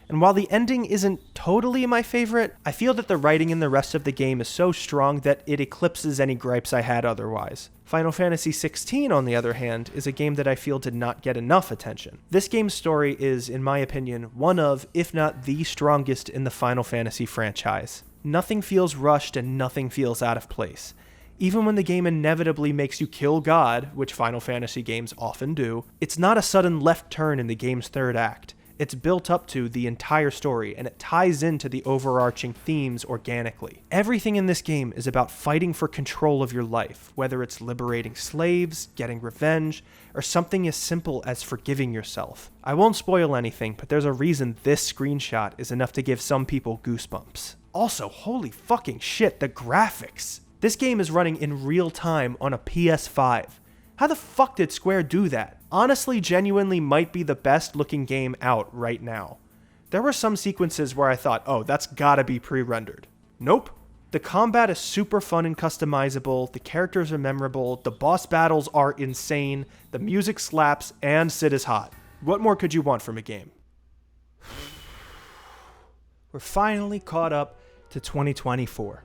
And while the ending isn't totally my favorite, I feel that the writing in the rest of the game is so strong that it eclipses any gripes I had otherwise. Final Fantasy XVI, on the other hand, is a game that I feel did not get enough attention. This game's story is, in my opinion, one of, if not the strongest in the Final Fantasy franchise. Nothing feels rushed and nothing feels out of place. Even when the game inevitably makes you kill God, which Final Fantasy games often do, it's not a sudden left turn in the game's third act. It's built up to the entire story, and it ties into the overarching themes organically. Everything in this game is about fighting for control of your life, whether it's liberating slaves, getting revenge, or something as simple as forgiving yourself. I won't spoil anything, but there's a reason this screenshot is enough to give some people goosebumps. Also, holy fucking shit, the graphics! This game is running in real time on a PS5. How the fuck did Square do that? Honestly, genuinely might be the best looking game out right now. There were some sequences where I thought, oh, that's gotta be pre-rendered. Nope. The combat is super fun and customizable, the characters are memorable, the boss battles are insane, the music slaps, and Sid is hot. What more could you want from a game? We're finally caught up to 2024.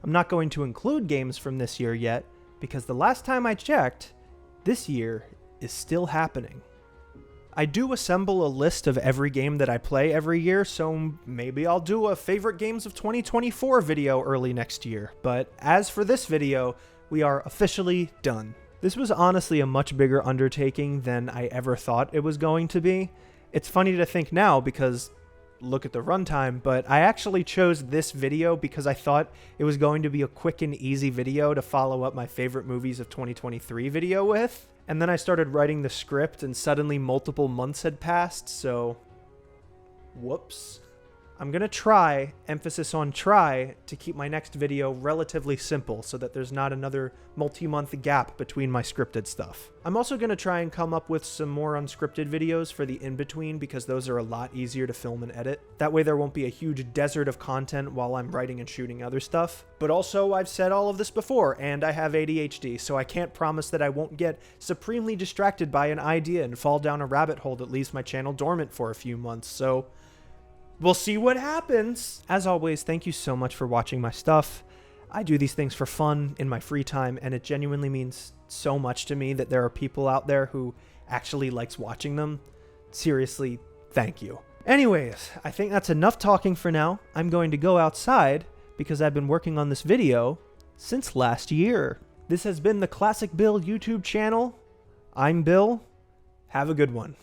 I'm not going to include games from this year yet, because the last time I checked, this year is still happening. I do assemble a list of every game that I play every year, so maybe I'll do a favorite games of 2024 video early next year. But as for this video, we are officially done. This was honestly a much bigger undertaking than I ever thought it was going to be. It's funny to think now because look at the runtime, but I actually chose this video because I thought it was going to be a quick and easy video to follow up my favorite movies of 2023 video with. And then I started writing the script and suddenly multiple months had passed, so whoops. I'm gonna try, emphasis on try, to keep my next video relatively simple so that there's not another multi-month gap between my scripted stuff. I'm also gonna try and come up with some more unscripted videos for the in-between because those are a lot easier to film and edit. That way there won't be a huge desert of content while I'm writing and shooting other stuff. But also, I've said all of this before, and I have ADHD, so I can't promise that I won't get supremely distracted by an idea and fall down a rabbit hole that leaves my channel dormant for a few months, so we'll see what happens. As always, thank you so much for watching my stuff. I do these things for fun in my free time, and it genuinely means so much to me that there are people out there who actually likes watching them. Seriously, thank you. Anyways, I think that's enough talking for now. I'm going to go outside because I've been working on this video since last year. This has been the Classic Bill YouTube channel. I'm Bill. Have a good one.